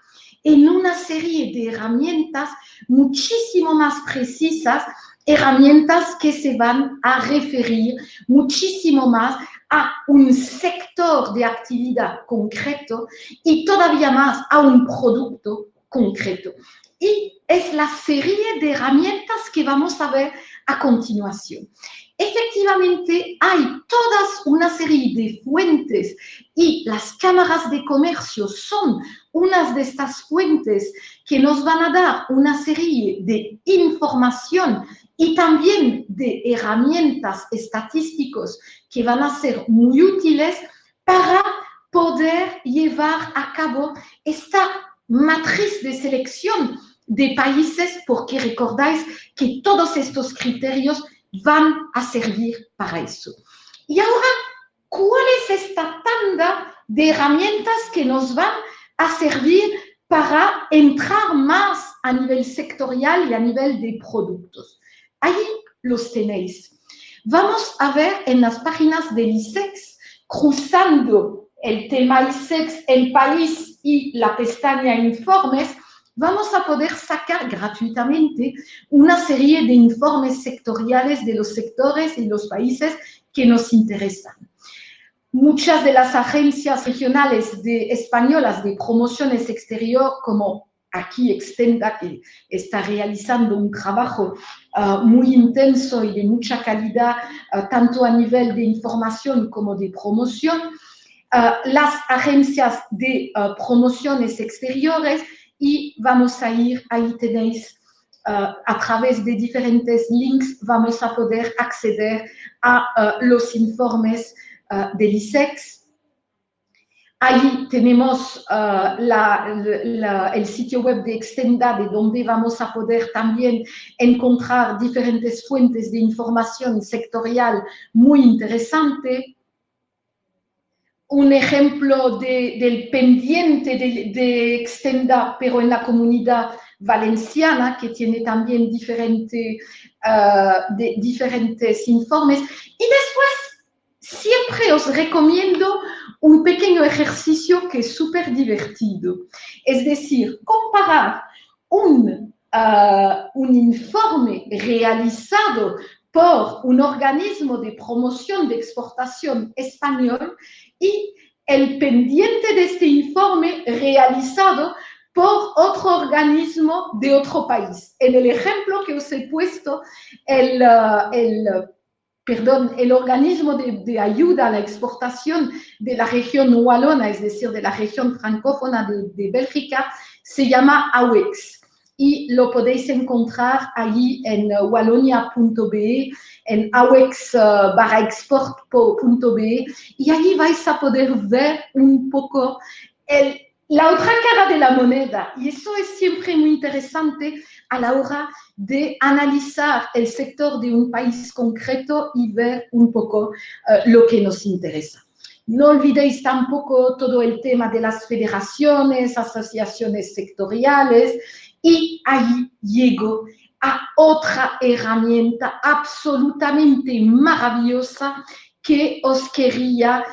en una serie de herramientas muchísimo más precisas, herramientas que se van a referir muchísimo más a un sector de actividad concreto y todavía más a un producto concreto. Y es la serie de herramientas que vamos a ver a continuación. Efectivamente, hay toda una serie de fuentes y las cámaras de comercio son unas de estas fuentes que nos van a dar una serie de información y también de herramientas estadísticas que van a ser muy útiles para poder llevar a cabo esta matriz de selección de países, porque recordáis que todos estos criterios van a servir para eso. Y ahora, ¿cuál es esta tanda de herramientas que nos van a servir para entrar más a nivel sectorial y a nivel de productos? Ahí los tenéis. Vamos a ver en las páginas del ICEX, cruzando el tema ICEX, el país y la pestaña informes, vamos a poder sacar gratuitamente una serie de informes sectoriales de los sectores y los países que nos interesan. Muchas de las agencias regionales españolas de promociones exterior, como aquí Extenda, que está realizando un trabajo muy intenso y de mucha calidad, tanto a nivel de información como de promoción, las agencias de promociones exteriores, y vamos a ir, ahí tenéis, a través de diferentes links, vamos a poder acceder a los informes del ICEX. Ahí tenemos el sitio web de Extenda, de donde vamos a poder también encontrar diferentes fuentes de información sectorial muy interesante. Un ejemplo del pendiente de Extenda, pero en la comunidad valenciana, que tiene también diferentes informes. Y después, siempre os recomiendo un pequeño ejercicio que es súper divertido. Es decir, comparar un informe realizado por un organismo de promoción de exportación español y el pendiente de este informe realizado por otro organismo de otro país. En el ejemplo que os he puesto, el organismo de ayuda a la exportación de la región wallona, es decir, de la región francófona de Bélgica, se llama AWEX. y lo podéis encontrar allí en wallonia.be, en awex-export.be, y allí vais a poder ver un poco la otra cara de la moneda, y eso es siempre muy interesante a la hora de analizar el sector de un país concreto y ver un poco lo que nos interesa. No olvidéis tampoco todo el tema de las federaciones, asociaciones sectoriales, y ahí llego a otra herramienta absolutamente maravillosa que os quería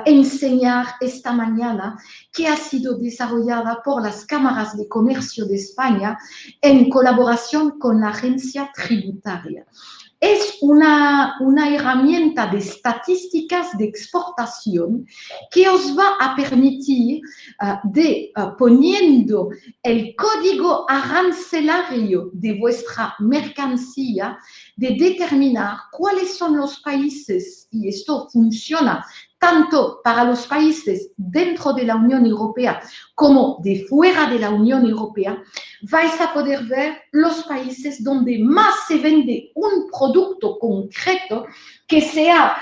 enseñar esta mañana, que ha sido desarrollada por las cámaras de comercio de España en colaboración con la agencia tributaria. Es una herramienta de estadísticas de exportación que os va a permitir poniendo el código arancelario de vuestra mercancía, de determinar cuáles son los países, y esto funciona tanto para los países dentro de la Unión Europea como de fuera de la Unión Europea. Vais a poder ver los países donde más se vende un producto concreto, que sea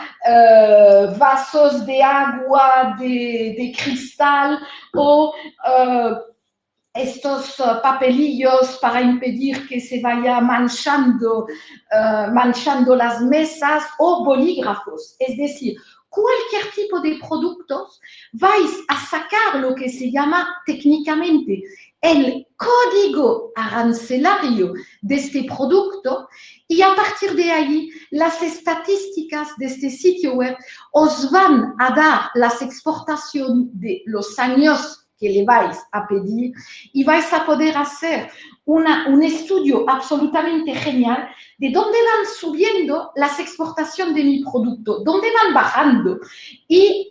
vasos de agua, de cristal o estos papelillos para impedir que se vaya manchando las mesas, o bolígrafos. Es decir, cualquier tipo de productos, vais a sacar lo que se llama técnicamente el código arancelario de este producto, y a partir de ahí las estadísticas de este sitio web os van a dar las exportaciones de los años que le vais a pedir, y vais a poder hacer un estudio absolutamente genial de dónde van subiendo las exportaciones de mi producto, dónde van bajando, y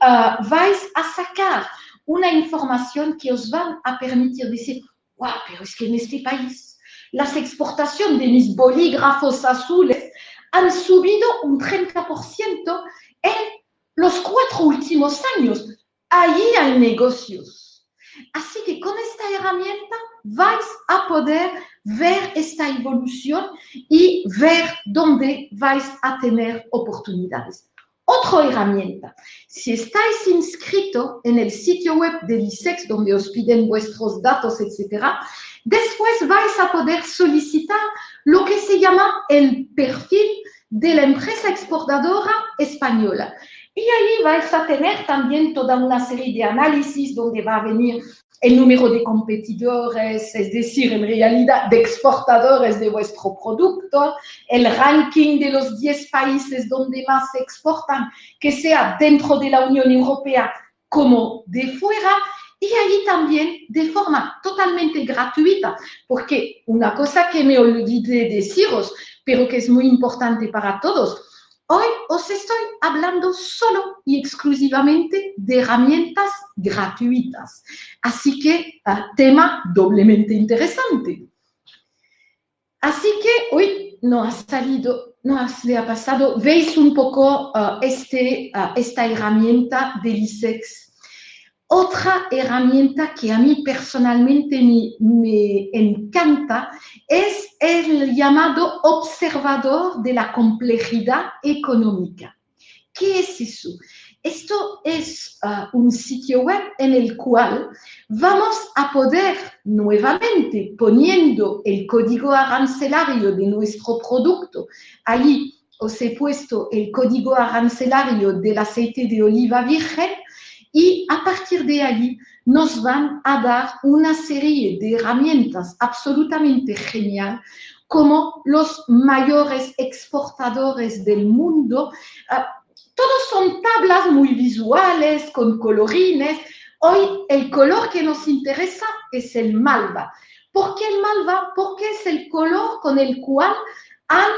vais a sacar una información que os va a permitir decir, wow, pero es que en este país las exportaciones de mis bolígrafos azules han subido un 30% en los 4 últimos años. Allí hay negocios. Así que con esta herramienta vais a poder ver esta evolución y ver dónde vais a tener oportunidades. Otra herramienta, si estáis inscrito en el sitio web del ISEX, donde os piden vuestros datos, etc., después vais a poder solicitar lo que se llama el perfil de la empresa exportadora española. Y ahí vais a tener también toda una serie de análisis donde va a venir el número de competidores, es decir, en realidad de exportadores de vuestro producto, el ranking de los 10 países donde más se exportan, que sea dentro de la Unión Europea como de fuera, y ahí también de forma totalmente gratuita, porque una cosa que me olvidé deciros, pero que es muy importante para todos, hoy os estoy hablando solo y exclusivamente de herramientas gratuitas. Así que, tema doblemente interesante. Así que, hoy no ha salido, no le ha pasado, veis un poco esta herramienta del ISEX. Otra herramienta que a mí personalmente me encanta es el llamado observador de la complejidad económica. ¿Qué es eso? Esto es un sitio web en el cual vamos a poder nuevamente, poniendo el código arancelario de nuestro producto, allí os he puesto el código arancelario del aceite de oliva virgen, y a partir de allí nos van a dar una serie de herramientas absolutamente genial, como los mayores exportadores del mundo. Todos son tablas muy visuales, con colorines. Hoy el color que nos interesa es el malva. ¿Por qué el malva? Porque es el color con el cual han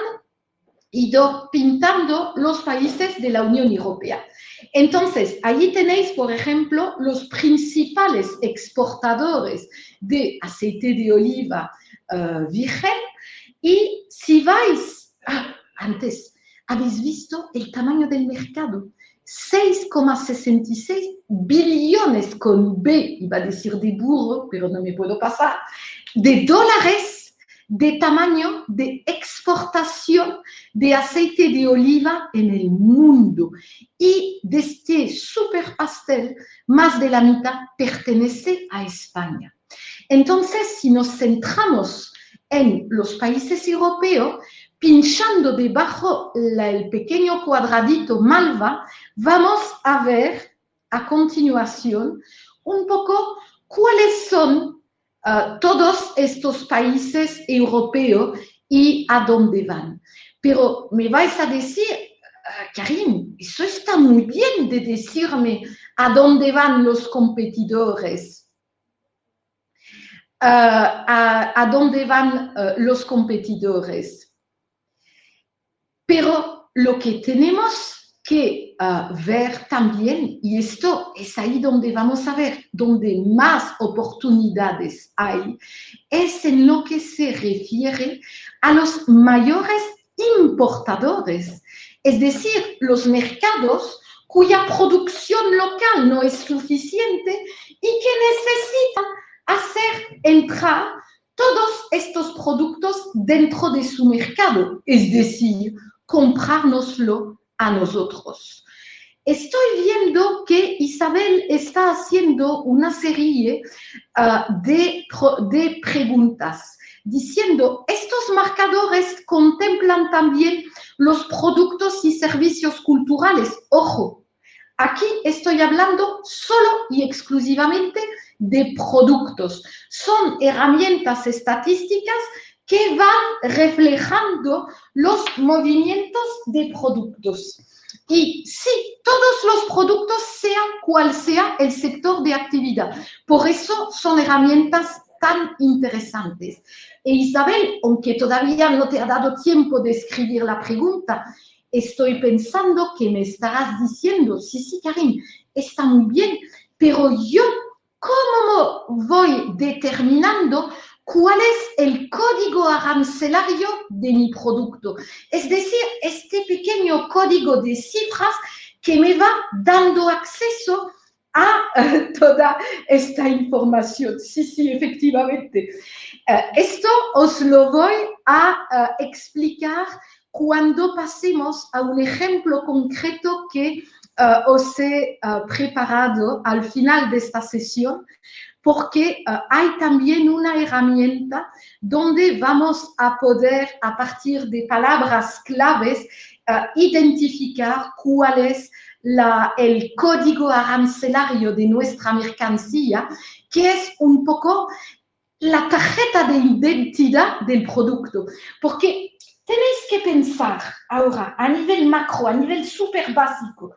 ido pintando los países de la Unión Europea. Entonces, allí tenéis, por ejemplo, los principales exportadores de aceite de oliva virgen, y si vais, antes, habéis visto el tamaño del mercado, 6,66 billones con B, iba a decir de burro, pero no me puedo pasar, de dólares de tamaño de exportación de aceite de oliva en el mundo. Y de este super pastel, más de la mitad pertenece a España. Entonces, si nos centramos en los países europeos, pinchando debajo el pequeño cuadradito malva, vamos a ver a continuación un poco cuáles son todos estos países europeos y a dónde van. Pero me vais a decir, Karim, eso está muy bien de decirme a dónde van los competidores. A dónde van los competidores. Pero lo que tenemos que ver también, y esto es ahí donde vamos a ver, donde más oportunidades hay, es en lo que se refiere a los mayores importadores, es decir, los mercados cuya producción local no es suficiente y que necesitan hacer entrar todos estos productos dentro de su mercado, es decir, comprárnoslo a nosotros. Estoy viendo que Isabel está haciendo una serie de preguntas, diciendo, estos marcadores contemplan también los productos y servicios culturales. Ojo, aquí estoy hablando solo y exclusivamente de productos. Son herramientas estadísticas que van reflejando los movimientos de productos. Y sí, todos los productos, sea cual sea el sector de actividad. Por eso son herramientas tan interesantes. E Isabel, aunque todavía no te ha dado tiempo de escribir la pregunta, estoy pensando que me estarás diciendo, sí, Karim, está muy bien, pero yo, ¿cómo voy determinando cuál es el código arancelario de mi producto? Es decir, este pequeño código de cifras que me va dando acceso a toda esta información. Sí, efectivamente. Esto os lo voy a explicar cuando pasemos a un ejemplo concreto que os he preparado al final de esta sesión, porque hay también una herramienta donde vamos a poder, a partir de palabras claves, identificar cuál es el código arancelario de nuestra mercancía, que es un poco la tarjeta de identidad del producto. Porque tenéis que pensar ahora a nivel macro, a nivel súper básico,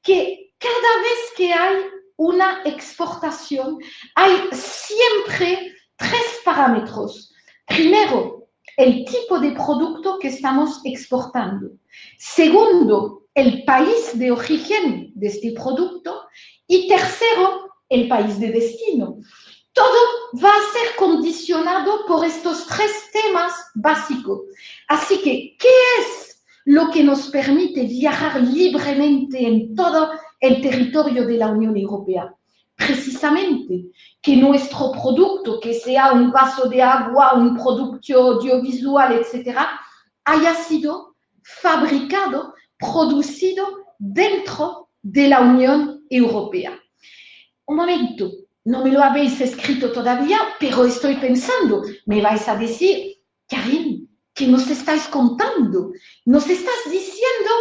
que cada vez que hay una exportación, hay siempre 3 parámetros. Primero, el tipo de producto que estamos exportando. Segundo, el país de origen de este producto. Y tercero, el país de destino. Todo va a ser condicionado por estos 3 temas básicos. Así que, ¿qué es lo que nos permite viajar libremente en todo el territorio de la Unión Europea? Precisamente que nuestro producto, que sea un vaso de agua, un producto audiovisual, etc., haya sido fabricado, producido dentro de la Unión Europea. Un momento, no me lo habéis escrito todavía, pero estoy pensando, me vais a decir, Karim, ¿qué nos estáis contando? Nos estás diciendo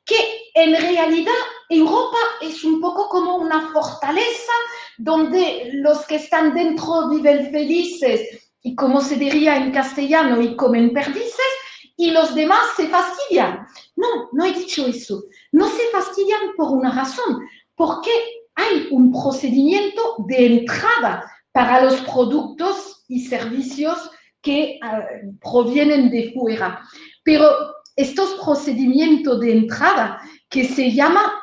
que en realidad Europa es un poco como una fortaleza donde los que están dentro viven felices y, como se diría en castellano, y comen perdices, y los demás se fastidian. No, no he dicho eso. No se fastidian por una razón, porque hay un procedimiento de entrada para los productos y servicios que provienen de fuera. Pero estos procedimientos de entrada, que se llama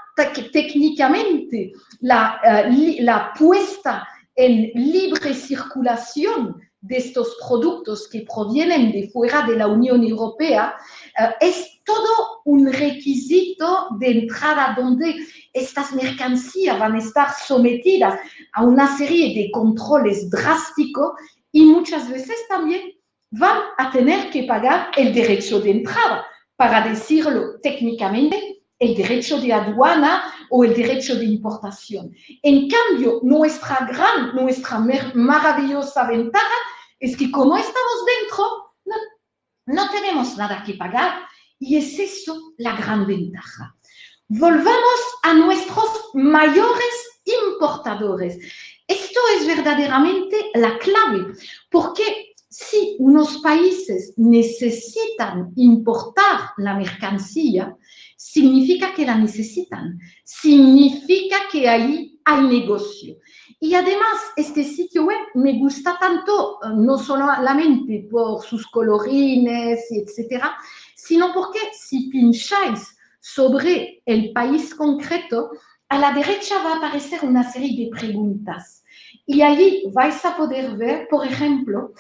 técnicamente la puesta en libre circulación de estos productos que provienen de fuera de la Unión Europea, es todo un requisito de entrada donde estas mercancías van a estar sometidas a una serie de controles drásticos y muchas veces también van a tener que pagar el derecho de entrada, para decirlo técnicamente, el derecho de aduana o el derecho de importación. En cambio, nuestra maravillosa ventaja es que como estamos dentro, no tenemos nada que pagar y es eso la gran ventaja. Volvamos a nuestros mayores importadores. Esto es verdaderamente la clave, porque si unos países necesitan importar la mercancía, significa que la necesitan, significa que ahí hay negocio. Y además, este sitio web me gusta tanto, no solamente por sus colorines, etcétera, sino porque si pincháis sobre el país concreto, a la derecha va a aparecer una serie de preguntas. Y allí vais a poder ver, por ejemplo,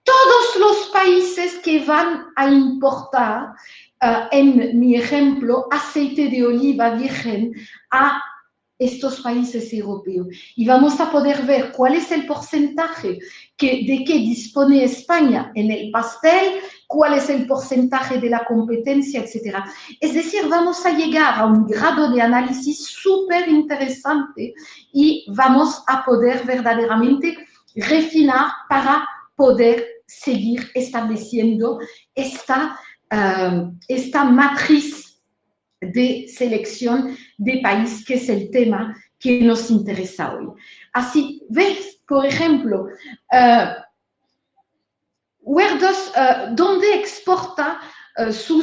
todos los países que van a importar, en mi ejemplo, aceite de oliva virgen a estos países europeos. Y vamos a poder ver cuál es el porcentaje de que dispone España en el pastel, cuál es el porcentaje de la competencia, etc. Es decir, vamos a llegar a un grado de análisis súper interesante y vamos a poder verdaderamente refinar para poder seguir estableciendo esta matriz de selección de país, que es el tema que nos interesa hoy. Así, veis, por ejemplo, Huerdos, ¿dónde exporta su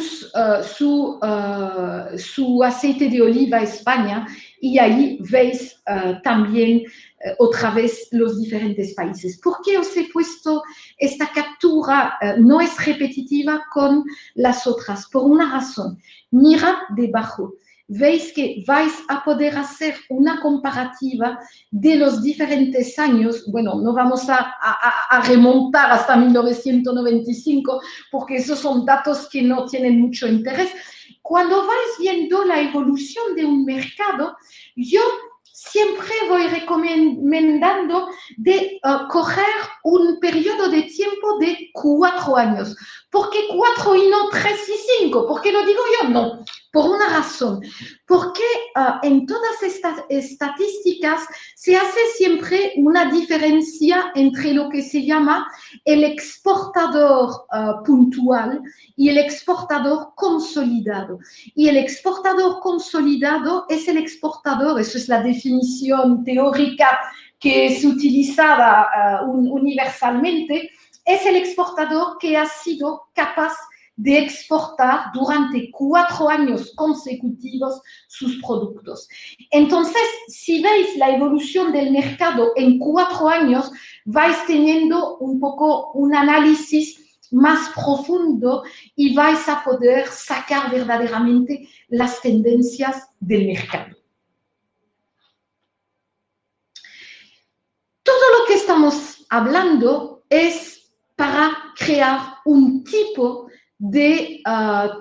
aceite de oliva a España? Y ahí veis también otra vez los diferentes países. ¿Por qué os he puesto esta captura? No es repetitiva con las otras, por una razón. Mirad debajo. Veis que vais a poder hacer una comparativa de los diferentes años. Bueno, no vamos a remontar hasta 1995, porque esos son datos que no tienen mucho interés. Cuando vais viendo la evolución de un mercado, yo siempre voy recomendando de coger un periodo de tiempo de 4 años. ¿Por qué 4 y no 3 y 5? ¿Por qué lo digo yo? No, por una razón. Porque en todas estas estadísticas se hace siempre una diferencia entre lo que se llama el exportador puntual y el exportador consolidado. Y el exportador consolidado es el exportador, eso es la definición teórica que es utilizada universalmente, es el exportador que ha sido capaz de exportar durante 4 años consecutivos sus productos. Entonces, si veis la evolución del mercado en 4 años, vais teniendo un poco un análisis más profundo y vais a poder sacar verdaderamente las tendencias del mercado. Todo lo que estamos hablando es para crear un tipo de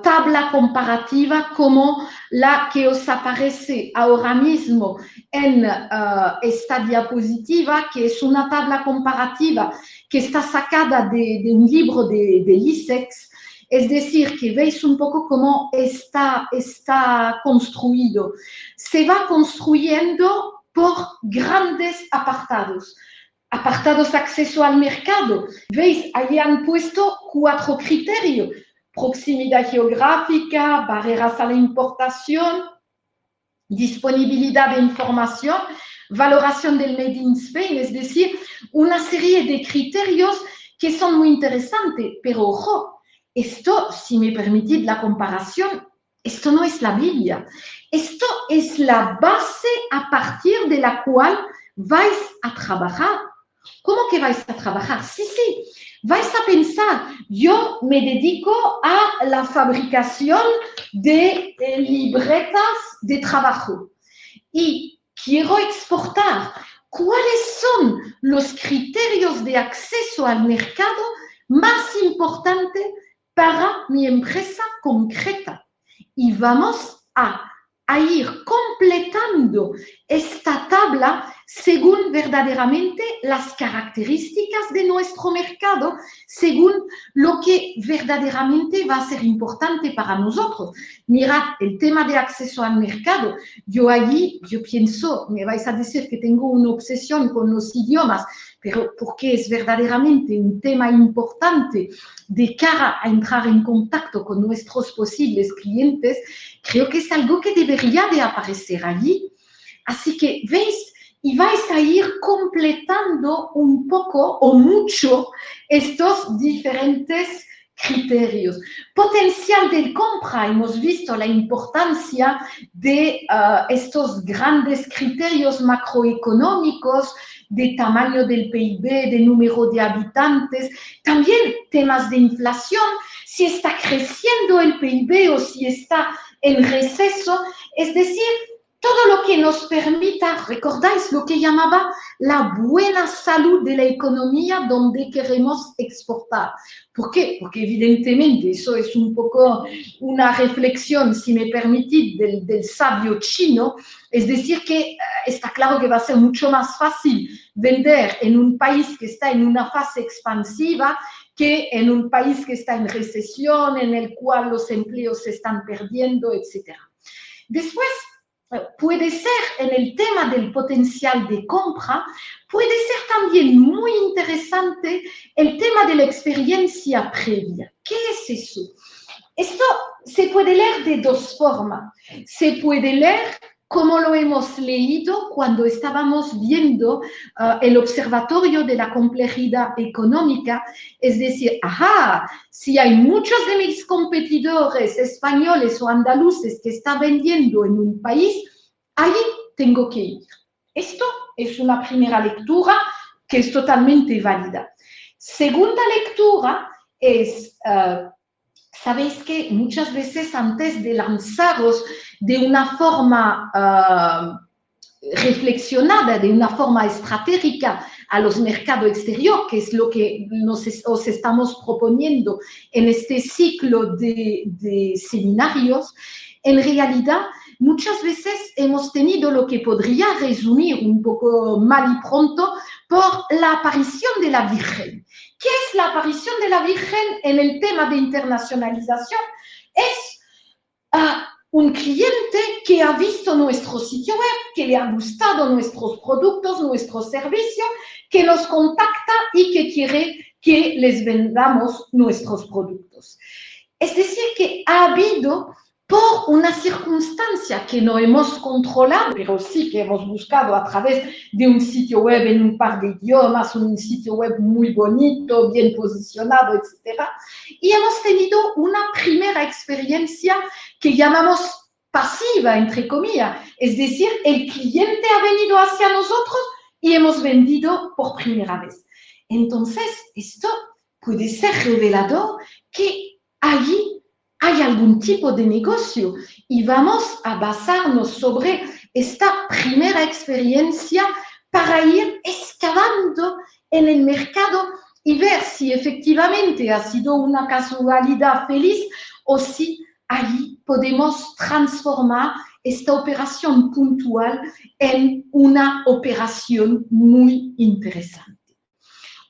tabla comparativa como la que os aparece ahora mismo en esta diapositiva, que es una tabla comparativa que está sacada de un libro de ISEX. Es decir, que veis un poco cómo está construido. Se va construyendo por grandes apartados. Apartados acceso al mercado. Veis, ahí han puesto 4 criterios. Proximidad geográfica, barreras a la importación, disponibilidad de información, valoración del Made in Spain, es decir, una serie de criterios que son muy interesantes. Pero ojo, esto, si me permitís la comparación, esto no es la Biblia. Esto es la base a partir de la cual vais a trabajar. ¿Cómo que vais a trabajar? Sí, vais a pensar, yo me dedico a la fabricación de libretas de trabajo y quiero exportar. ¿Cuáles son los criterios de acceso al mercado más importantes para mi empresa concreta? Y vamos a ir completando esta tabla según verdaderamente las características de nuestro mercado, según lo que verdaderamente va a ser importante para nosotros. Mirad, el tema de acceso al mercado, yo pienso, me vais a decir que tengo una obsesión con los idiomas, pero porque es verdaderamente un tema importante de cara a entrar en contacto con nuestros posibles clientes, creo que es algo que debería de aparecer allí. Así que, ¿veis? Y vais a ir completando un poco o mucho estos diferentes criterios. Potencial de compra, hemos visto la importancia de estos grandes criterios macroeconómicos, de tamaño del PIB, de número de habitantes, también temas de inflación, si está creciendo el PIB o si está en receso, es decir, todo lo que nos permita, recordáis lo que llamaba la buena salud de la economía donde queremos exportar. ¿Por qué? Porque evidentemente eso es un poco una reflexión, si me permitís, del sabio chino, es decir, que está claro que va a ser mucho más fácil vender en un país que está en una fase expansiva que en un país que está en recesión, en el cual los empleos se están perdiendo, etc. Después, puede ser en el tema del potencial de compra, puede ser también muy interesante el tema de la experiencia previa. ¿Qué es eso? Esto se puede leer de dos formas. Se puede leer como lo hemos leído cuando estábamos viendo el observatorio de la complejidad económica, es decir, si hay muchos de mis competidores españoles o andaluces que están vendiendo en un país, ahí tengo que ir. Esto es una primera lectura que es totalmente válida. Segunda lectura es... sabéis que muchas veces antes de lanzaros de una forma reflexionada, de una forma estratégica a los mercados exteriores, que es lo que os estamos proponiendo en este ciclo de seminarios, en realidad muchas veces hemos tenido lo que podría resumir un poco mal y pronto por la aparición de la Virgen. ¿Qué es la aparición de la Virgen en el tema de internacionalización? Es un cliente que ha visto nuestro sitio web, que le ha gustado nuestros productos, nuestros servicios, que nos contacta y que quiere que les vendamos nuestros productos. Es decir, que ha habido, por una circunstancia que no hemos controlado, pero sí que hemos buscado a través de un sitio web en un par de idiomas, un sitio web muy bonito, bien posicionado, etc. Y hemos tenido una primera experiencia que llamamos pasiva, entre comillas. Es decir, el cliente ha venido hacia nosotros y hemos vendido por primera vez. Entonces, esto puede ser revelador que allí hay algún tipo de negocio y vamos a basarnos sobre esta primera experiencia para ir excavando en el mercado y ver si efectivamente ha sido una casualidad feliz o si allí podemos transformar esta operación puntual en una operación muy interesante.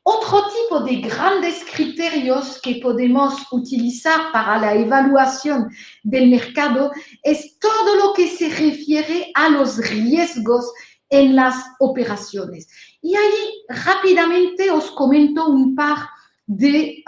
Otro tipo de grandes criterios que podemos utilizar para la evaluación del mercado es todo lo que se refiere a los riesgos en las operaciones. Y ahí rápidamente os comento un par de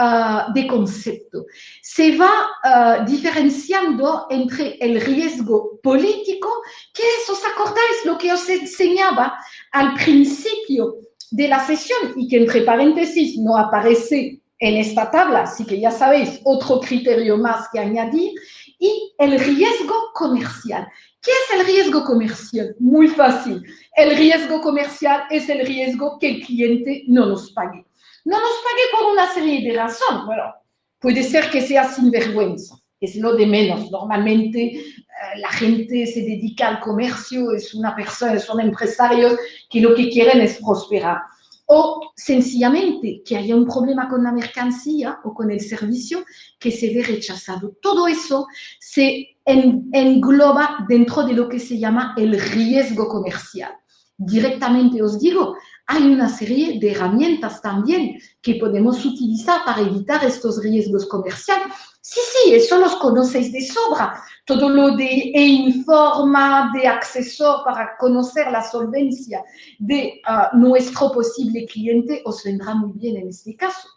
conceptos. Se va diferenciando entre el riesgo político, que es, ¿os acordáis lo que os enseñaba al principio de la sesión y que entre paréntesis no aparece en esta tabla, así que ya sabéis, otro criterio más que añadir, y el riesgo comercial. ¿Qué es el riesgo comercial? Muy fácil. El riesgo comercial es el riesgo que el cliente no nos pague. No nos pague por una serie de razones. Bueno, puede ser que sea sinvergüenza, es lo de menos. Normalmente la gente se dedica al comercio, es una persona, son empresarios que lo que quieren es prosperar. O sencillamente que haya un problema con la mercancía o con el servicio que se ve rechazado. Todo eso se engloba dentro de lo que se llama el riesgo comercial. directamente os digo, hay una serie de herramientas también que podemos utilizar para evitar estos riesgos comerciales. Sí, sí, eso los conocéis de sobra. Todo lo de e-informa, de acceso para conocer la solvencia de nuestro posible cliente, os vendrá muy bien en este caso.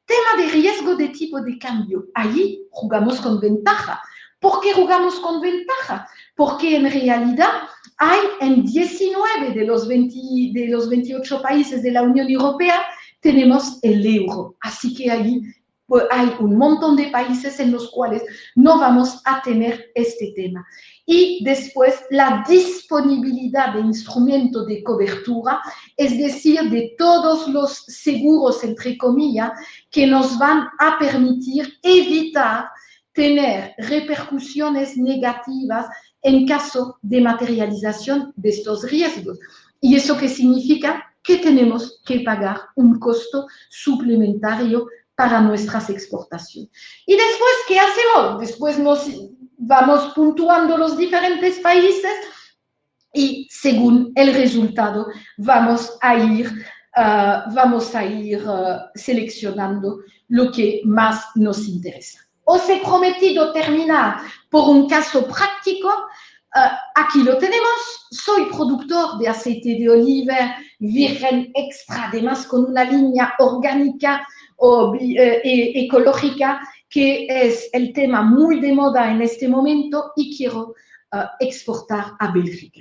Tema de riesgo de tipo de cambio. Allí jugamos con ventaja. ¿Por qué jugamos con ventaja? Porque en realidad hay en 19 de los 28 países de la Unión Europea tenemos el euro. Así que allí pues, hay un montón de países en los cuales no vamos a tener este tema. Y después la disponibilidad de instrumentos de cobertura, es decir, de todos los seguros, entre comillas, que nos van a permitir evitar tener repercusiones negativas en caso de materialización de estos riesgos. ¿Y eso qué significa? Que tenemos que pagar un costo suplementario para nuestras exportaciones. ¿Y después qué hacemos? Después nos vamos puntuando los diferentes países y según el resultado vamos a ir seleccionando lo que más nos interesa. Os he prometido terminar por un caso práctico. Aquí lo tenemos. Soy productor de aceite de oliva virgen extra, además con una línea orgánica o ecológica, que es el tema muy de moda en este momento y quiero exportar a Bélgica.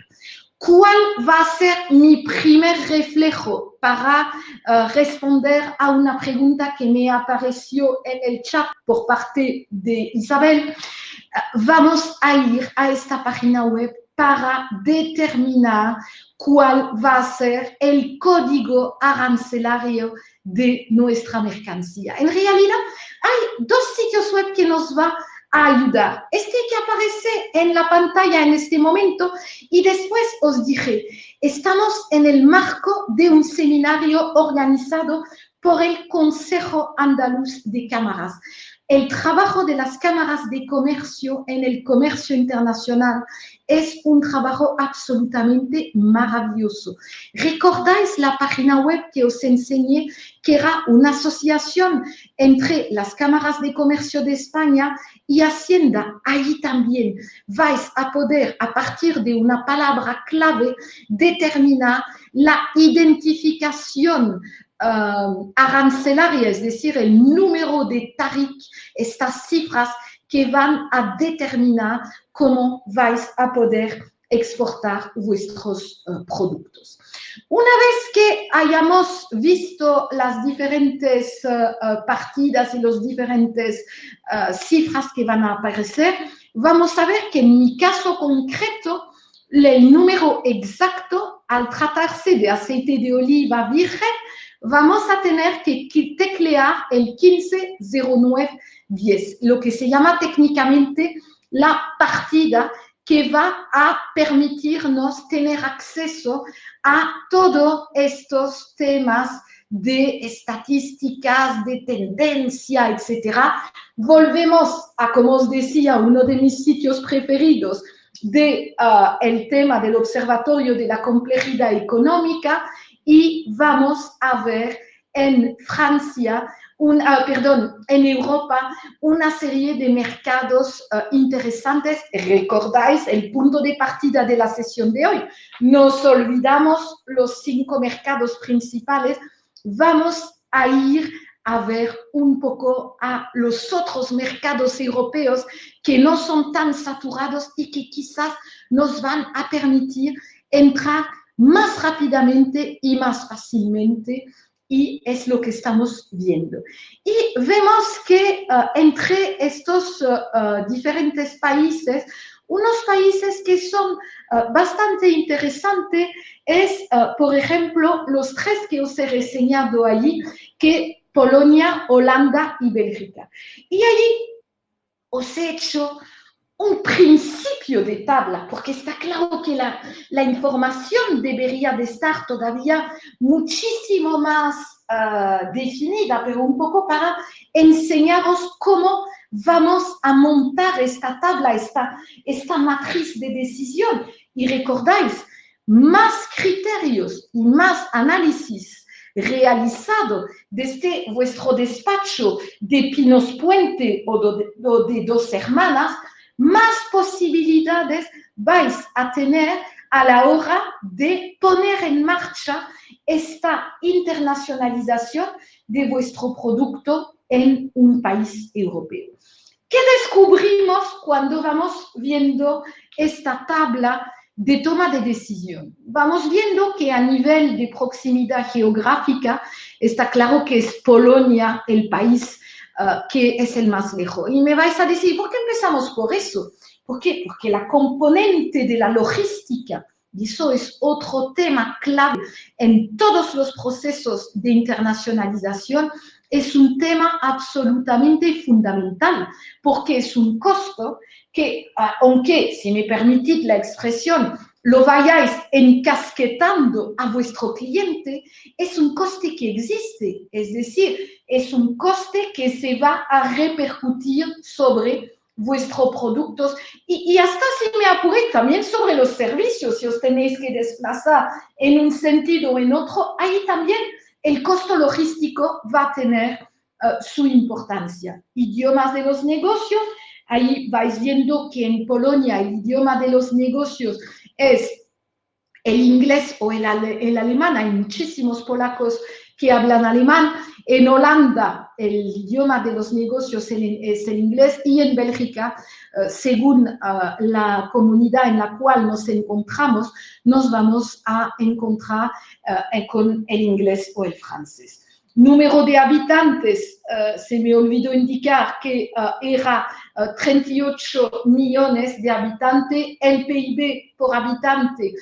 ¿Cuál va a ser mi primer reflejo para responder a una pregunta que me apareció en el chat por parte de Isabel? Vamos a ir a esta página web para determinar cuál va a ser el código arancelario de nuestra mercancía. En realidad, hay dos sitios web que nos van a ayudar. Este que aparece en la pantalla en este momento y después os dije, estamos en el marco de un seminario organizado por el Consejo Andaluz de Cámaras. El trabajo de las cámaras de comercio en el comercio internacional es un trabajo absolutamente maravilloso. ¿Recordáis la página web que os enseñé, que era una asociación entre las cámaras de comercio de España y Hacienda? Allí también vais a poder, a partir de una palabra clave, determinar la identificación arancelaria, es decir, el número de TARIC, estas cifras que van a determinar cómo vais a poder exportar vuestros productos. Una vez que hayamos visto las diferentes partidas y las diferentes cifras que van a aparecer, vamos a ver que en mi caso concreto, el número exacto, al tratarse de aceite de oliva virgen, vamos a tener que teclear el 150910, lo que se llama técnicamente la partida que va a permitirnos tener acceso a todos estos temas de estadísticas, de tendencia, etc. Volvemos a, como os decía, uno de mis sitios preferidos, de el tema del Observatorio de la Complejidad Económica, y vamos a ver en Francia, en Europa, una serie de mercados interesantes. ¿Recordáis el punto de partida de la sesión de hoy? Nos olvidamos los 5 mercados principales. Vamos a ir a ver un poco a los otros mercados europeos que no son tan saturados y que quizás nos van a permitir entrar más rápidamente y más fácilmente, y es lo que estamos viendo. Y vemos que entre estos diferentes países, unos países que son bastante interesantes es, por ejemplo, los 3 que os he reseñado allí, que Polonia, Holanda y Bélgica. Y allí os he hecho un principio de tabla, porque está claro que la información debería de estar todavía muchísimo más definida, pero un poco para enseñaros cómo vamos a montar esta tabla, esta matriz de decisión. Y recordáis, más criterios y más análisis realizado desde vuestro despacho de Pinos Puente o de Dos Hermanas, más posibilidades vais a tener a la hora de poner en marcha esta internacionalización de vuestro producto en un país europeo. ¿Qué descubrimos cuando vamos viendo esta tabla de toma de decisión? Vamos viendo que a nivel de proximidad geográfica está claro que es Polonia el país que es el más lejos. Y me vais a decir, ¿por qué empezamos por eso? ¿Por qué? Porque la componente de la logística, y eso es otro tema clave en todos los procesos de internacionalización, es un tema absolutamente fundamental, porque es un costo que, aunque, si me permitís la expresión, lo vayáis encasquetando a vuestro cliente, es un coste que existe, es decir, es un coste que se va a repercutir sobre vuestros productos y hasta, si me apuré, también sobre los servicios. Si os tenéis que desplazar en un sentido o en otro, ahí también el costo logístico va a tener su importancia. Idiomas de los negocios, ahí vais viendo que en Polonia el idioma de los negocios es el inglés o el alemán. Hay muchísimos polacos que hablan alemán. En Holanda el idioma de los negocios es el inglés y en Bélgica, según la comunidad en la cual nos encontramos, nos vamos a encontrar con el inglés o el francés. Número de habitantes, se me olvidó indicar que era 38 millones de habitantes. El PIB por habitante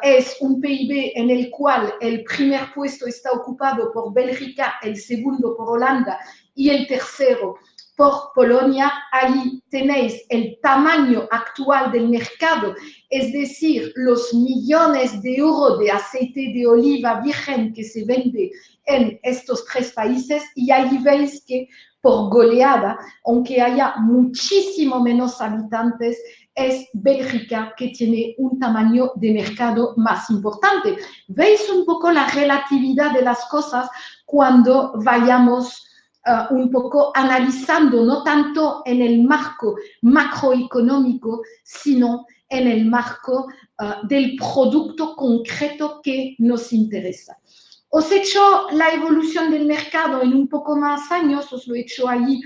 es un PIB en el cual el primer puesto está ocupado por Bélgica, el segundo por Holanda y el tercero por Polonia. Ahí tenéis el tamaño actual del mercado, es decir, los millones de euros de aceite de oliva virgen que se vende en estos tres países, y ahí veis que por goleada, aunque haya muchísimo menos habitantes, es Bélgica que tiene un tamaño de mercado más importante. ¿Veis un poco la relatividad de las cosas cuando vayamos un poco analizando, no tanto en el marco macroeconómico, sino en el marco del producto concreto que nos interesa? Os he hecho la evolución del mercado en un poco más años, os lo he hecho ahí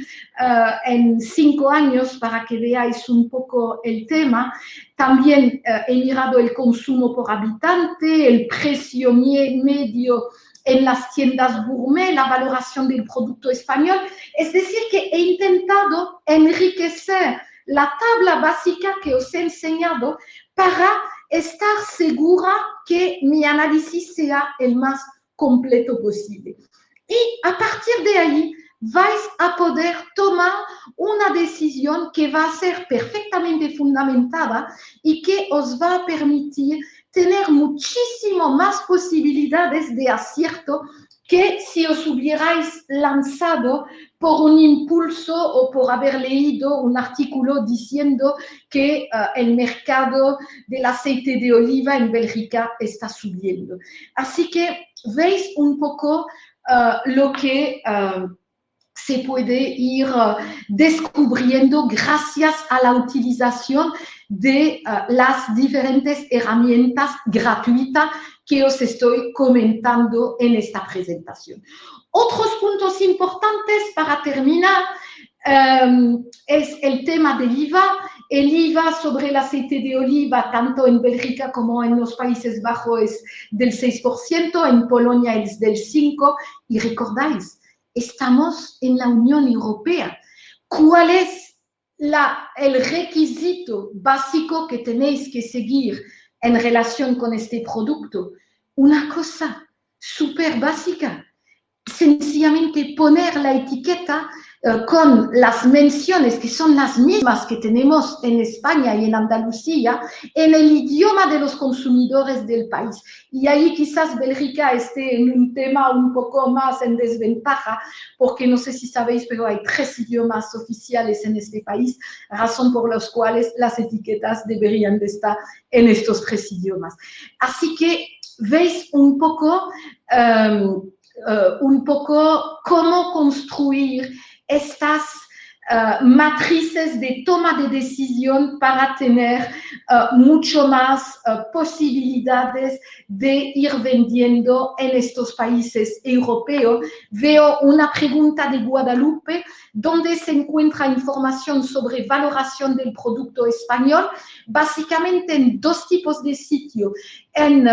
en 5 años para que veáis un poco el tema. También he mirado el consumo por habitante, el precio medio en las tiendas gourmet, la valoración del producto español. Es decir, que he intentado enriquecer la tabla básica que os he enseñado para estar segura que mi análisis sea el más completo posible. Y a partir de ahí vais a poder tomar una decisión que va a ser perfectamente fundamentada y que os va a permitir tener muchísimo más posibilidades de acierto que si os hubierais lanzado por un impulso o por haber leído un artículo diciendo que el mercado del aceite de oliva en Bélgica está subiendo. Así que veis un poco lo que se puede ir descubriendo gracias a la utilización de las diferentes herramientas gratuitas que os estoy comentando en esta presentación. Otros puntos importantes para terminar es el tema del IVA. El IVA sobre el aceite de oliva, tanto en Bélgica como en los Países Bajos, es del 6%, en Polonia es del 5%, y recordáis, estamos en la Unión Europea. ¿Cuál es el requisito básico que tenéis que seguir en relación con este producto? Una cosa súper básica, sencillamente poner la etiqueta con las menciones que son las mismas que tenemos en España y en Andalucía, en el idioma de los consumidores del país. Y ahí quizás Bélgica esté en un tema un poco más en desventaja, porque no sé si sabéis, pero hay 3 idiomas oficiales en este país, razón por las cuales las etiquetas deberían de estar en estos 3 idiomas. Así que veis un poco cómo construir estas matrices de toma de decisión para tener mucho más posibilidades de ir vendiendo en estos países europeos. Veo una pregunta de Guadalupe, donde se encuentra información sobre valoración del producto español, básicamente en 2 tipos de sitios. En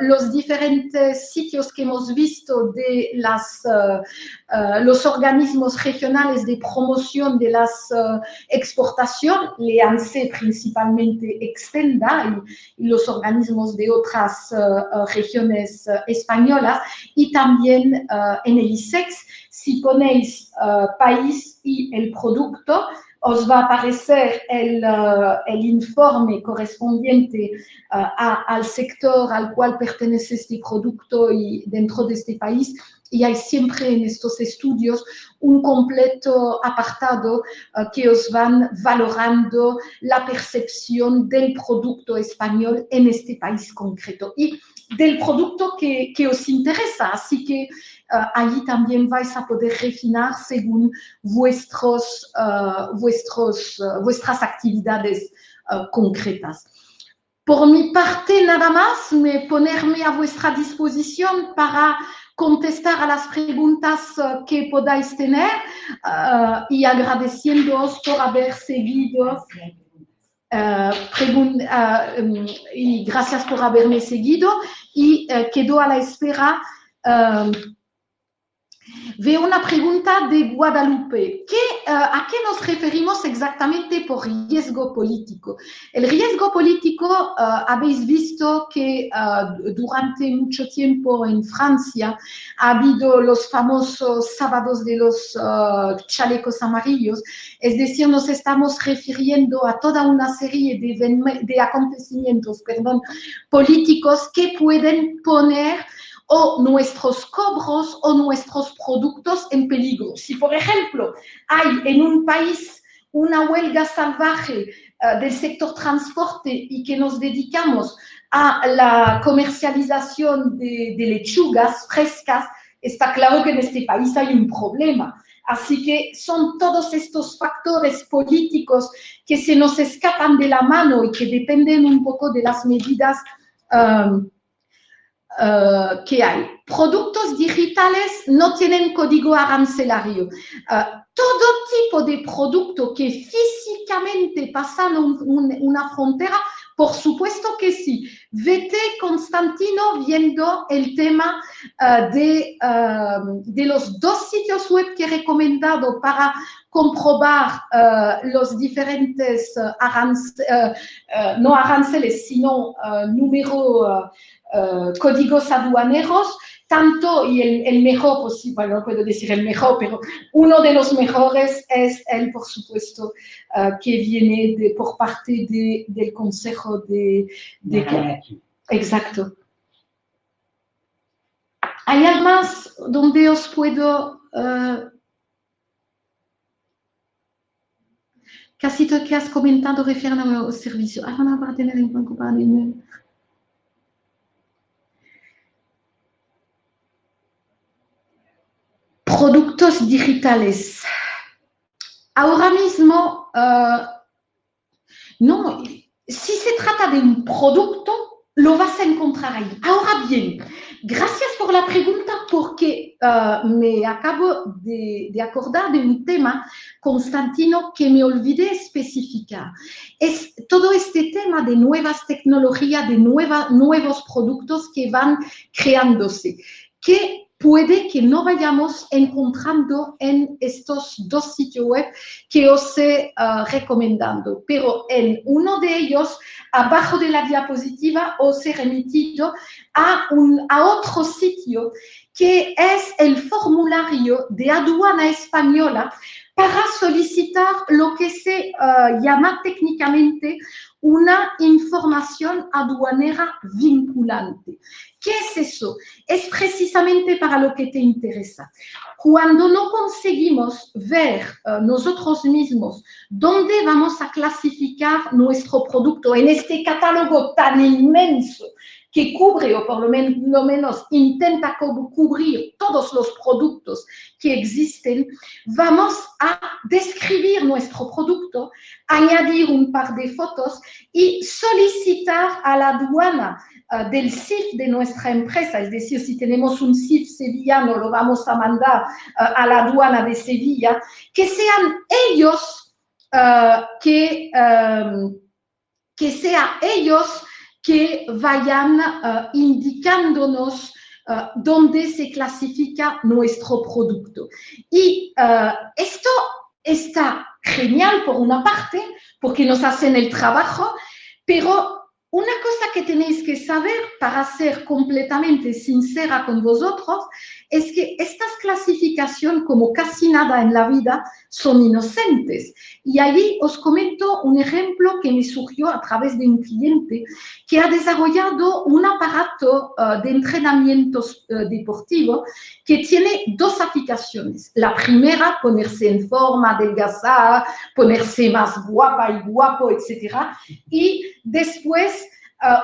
los diferentes sitios que hemos visto de los organismos regionales de promoción de las exportaciones, léanse principalmente Extenda y los organismos de otras regiones españolas, y también en el ISEX, si ponéis país y el producto, os va a aparecer el informe correspondiente al sector al cual pertenece este producto y dentro de este país. Y hay siempre en estos estudios un completo apartado que os van valorando la percepción del producto español en este país concreto y del producto que os interesa. Así que allí también vais a poder refinar según vuestras actividades concretas. Por mi parte, nada más, ponerme a vuestra disposición para contestar a las preguntas que podáis tener y agradeciéndoos por haber seguido. Y gracias por haberme seguido y quedo a la espera. Veo una pregunta de Guadalupe. ¿A qué nos referimos exactamente por riesgo político? El riesgo político, habéis visto que durante mucho tiempo en Francia ha habido los famosos sábados de los chalecos amarillos, es decir, nos estamos refiriendo a toda una serie de acontecimientos políticos que pueden poner o nuestros cobros o nuestros productos en peligro. Si, por ejemplo, hay en un país una huelga salvaje del sector transporte y que nos dedicamos a la comercialización de lechugas frescas, está claro que en este país hay un problema. Así que son todos estos factores políticos que se nos escapan de la mano y que dependen un poco de las medidas que hay. Productos digitales no tienen código arancelario. Todo tipo de producto que físicamente pasan una frontera, por supuesto que sí. Vete, Constantino, viendo el tema de los 2 sitios web que he recomendado para comprobar los diferentes no aranceles, sino códigos aduaneros, tanto, y el mejor posible, bueno, no puedo decir el mejor, pero uno de los mejores es por supuesto, que viene por parte del Consejo de Exacto. ¿Hay algo más donde os puedo... casi todo lo que has comentado refiere a los servicios. Ahora para tener en cuenta para productos digitales. Ahora mismo, no, si se trata de un producto, lo vas a encontrar ahí. Ahora bien, gracias por la pregunta porque me acabo de acordar de un tema, Constantino, que me olvidé especificar. Es todo este tema de nuevas tecnologías, de nuevos productos que van creándose, que puede que no vayamos encontrando en estos dos sitios web que os he recomendado. Pero en uno de ellos, abajo de la diapositiva, os he remitido a otro sitio que es el formulario de aduana española para solicitar lo que se llama técnicamente una información aduanera vinculante. ¿Qué es eso? Es precisamente para lo que te interesa. Cuando no conseguimos ver nosotros mismos dónde vamos a clasificar nuestro producto en este catálogo tan inmenso que cubre, o por lo menos intenta cubrir todos los productos que existen, vamos a describir nuestro producto, añadir un par de fotos y solicitar a la aduana del CIF de nuestra empresa, es decir, si tenemos un CIF sevillano, lo vamos a mandar a la aduana de Sevilla, que sean ellos que vayan indicándonos dónde se clasifica nuestro producto. Y esto está genial por una parte, porque nos hacen el trabajo, pero una cosa que tenéis que saber para ser completamente sincera con vosotros es que estas clasificaciones, como casi nada en la vida, son inocentes. Y allí os comento un ejemplo que me surgió a través de un cliente que ha desarrollado un aparato de entrenamiento deportivo que tiene dos aplicaciones. La primera, ponerse en forma, adelgazar, ponerse más guapa y guapo, etc. Y después,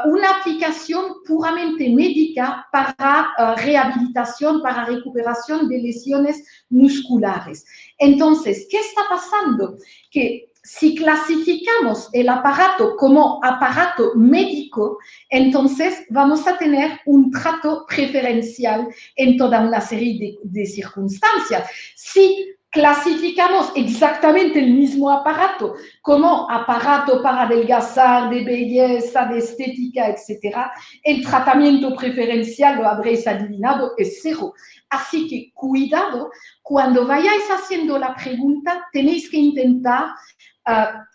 una aplicación puramente médica para rehabilitación, para recuperación de lesiones musculares. Entonces, ¿qué está pasando? Que si clasificamos el aparato como aparato médico, entonces vamos a tener un trato preferencial en toda una serie de circunstancias. Si clasificamos exactamente el mismo aparato como aparato para adelgazar, de belleza, de estética, etc., el tratamiento preferencial, lo habréis adivinado, es cero. Así que cuidado, cuando vayáis haciendo la pregunta, tenéis que intentar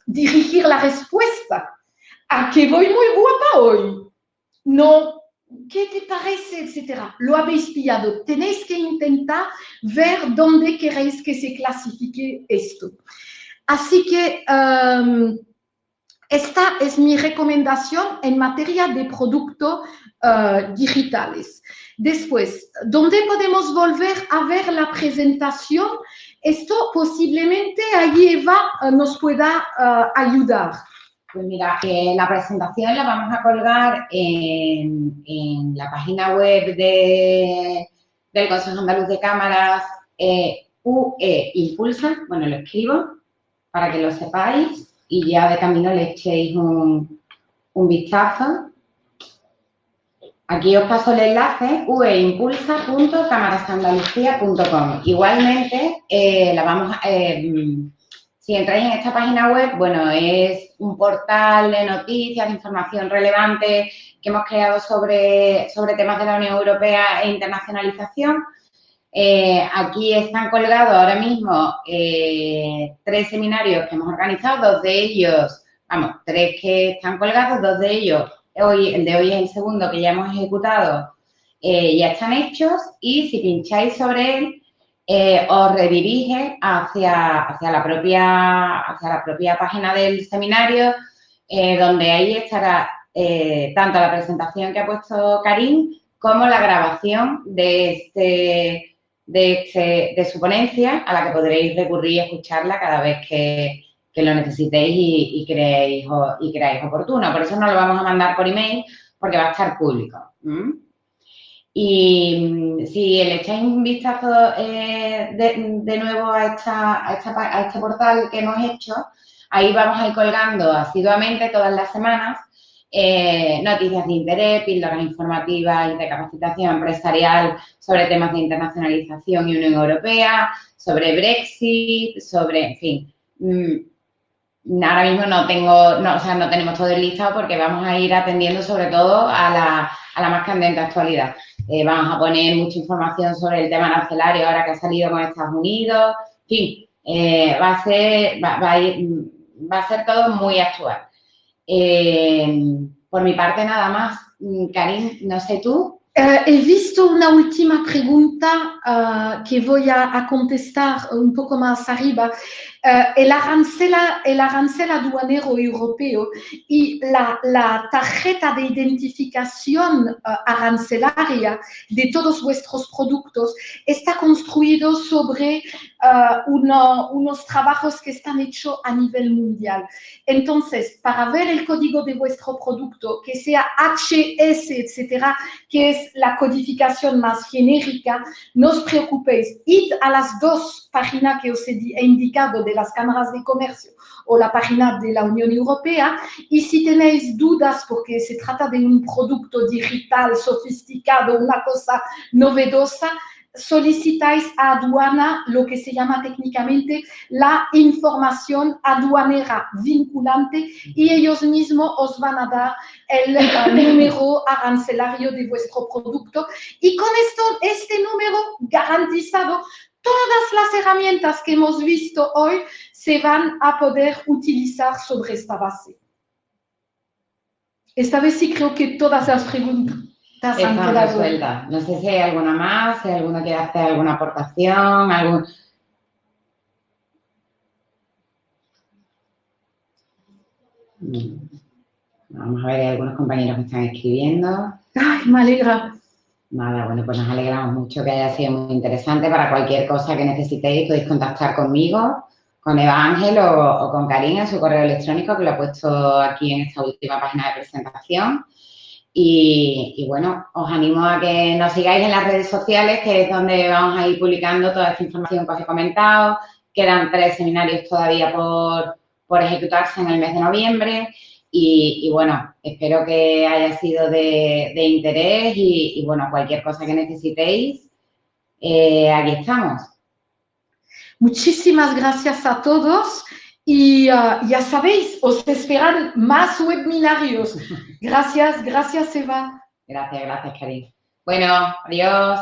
dirigir la respuesta. ¿A qué voy muy guapa hoy? No. ¿Qué te parece? Etcétera. Lo habéis pillado. Tenéis que intentar ver dónde queréis que se clasifique esto. Así que esta es mi recomendación en materia de productos digitales. Después, ¿dónde podemos volver a ver la presentación? Esto posiblemente allí Eva nos pueda ayudar. Pues mira, la presentación la vamos a colgar en la página web del Consejo Andaluz de Cámaras, UE Impulsa, bueno, lo escribo para que lo sepáis y ya de camino le echéis un vistazo. Aquí os paso el enlace, ueimpulsa.camarasandalucía.com. Igualmente, si entráis en esta página web, bueno, es un portal de noticias, de información relevante que hemos creado sobre temas de la Unión Europea e internacionalización. Aquí están colgados ahora mismo 3 seminarios que hemos organizado, 2 de ellos, 3 que están colgados, 2 de ellos, el de hoy es el segundo que ya hemos ejecutado, ya están hechos y si pincháis sobre él, os redirige hacia la propia página del seminario, donde ahí estará tanto la presentación que ha puesto Karim como la grabación de su ponencia, a la que podréis recurrir y escucharla cada vez que lo necesitéis y creáis oportuno. Por eso no lo vamos a mandar por email, porque va a estar público. Y si le echáis un vistazo de nuevo a este portal que hemos hecho, ahí vamos a ir colgando asiduamente todas las semanas noticias de interés, píldoras informativas y de capacitación empresarial sobre temas de internacionalización y Unión Europea, sobre Brexit, en fin. Ahora mismo no tenemos todo el listado porque vamos a ir atendiendo sobre todo a la más candente actualidad. vamos a poner mucha información sobre el tema arancelario ahora que ha salido con Estados Unidos. En fin, va a ser todo muy actual. Por mi parte, nada más. Karin, no sé tú. He visto una última pregunta que voy a contestar un poco más arriba. El arancel aduanero europeo y la tarjeta de identificación arancelaria de todos vuestros productos está construido sobre unos trabajos que están hechos a nivel mundial. Entonces, para ver el código de vuestro producto, que sea HS, etcétera, que es la codificación más genérica, no os preocupéis. Id a las dos páginas que os he indicado de las cámaras de comercio o la página de la Unión Europea, y si tenéis dudas porque se trata de un producto digital sofisticado, una cosa novedosa, solicitáis a aduana lo que se llama técnicamente la información aduanera vinculante y ellos mismos os van a dar el número arancelario de vuestro producto y con este número garantizado, todas las herramientas que hemos visto hoy se van a poder utilizar sobre esta base. Esta vez sí creo que todas las preguntas están resueltas. No sé si hay alguna más, si alguno quiere hacer alguna aportación, Vamos a ver, hay algunos compañeros que están escribiendo. Ay, me alegra. Nada, bueno, pues nos alegramos mucho que haya sido muy interesante. Para cualquier cosa que necesitéis, podéis contactar conmigo, con Eva Ángel o con Karin en su correo electrónico, que lo he puesto aquí en esta última página de presentación. Y bueno, os animo a que nos sigáis en las redes sociales, que es donde vamos a ir publicando toda esta información que os he comentado. Quedan 3 seminarios todavía por ejecutarse en el mes de noviembre. Y bueno, espero que haya sido de interés y bueno, cualquier cosa que necesitéis, aquí estamos. Muchísimas gracias a todos y ya sabéis, os esperan más webinarios. Gracias, Eva. Gracias, Karin. Bueno, adiós.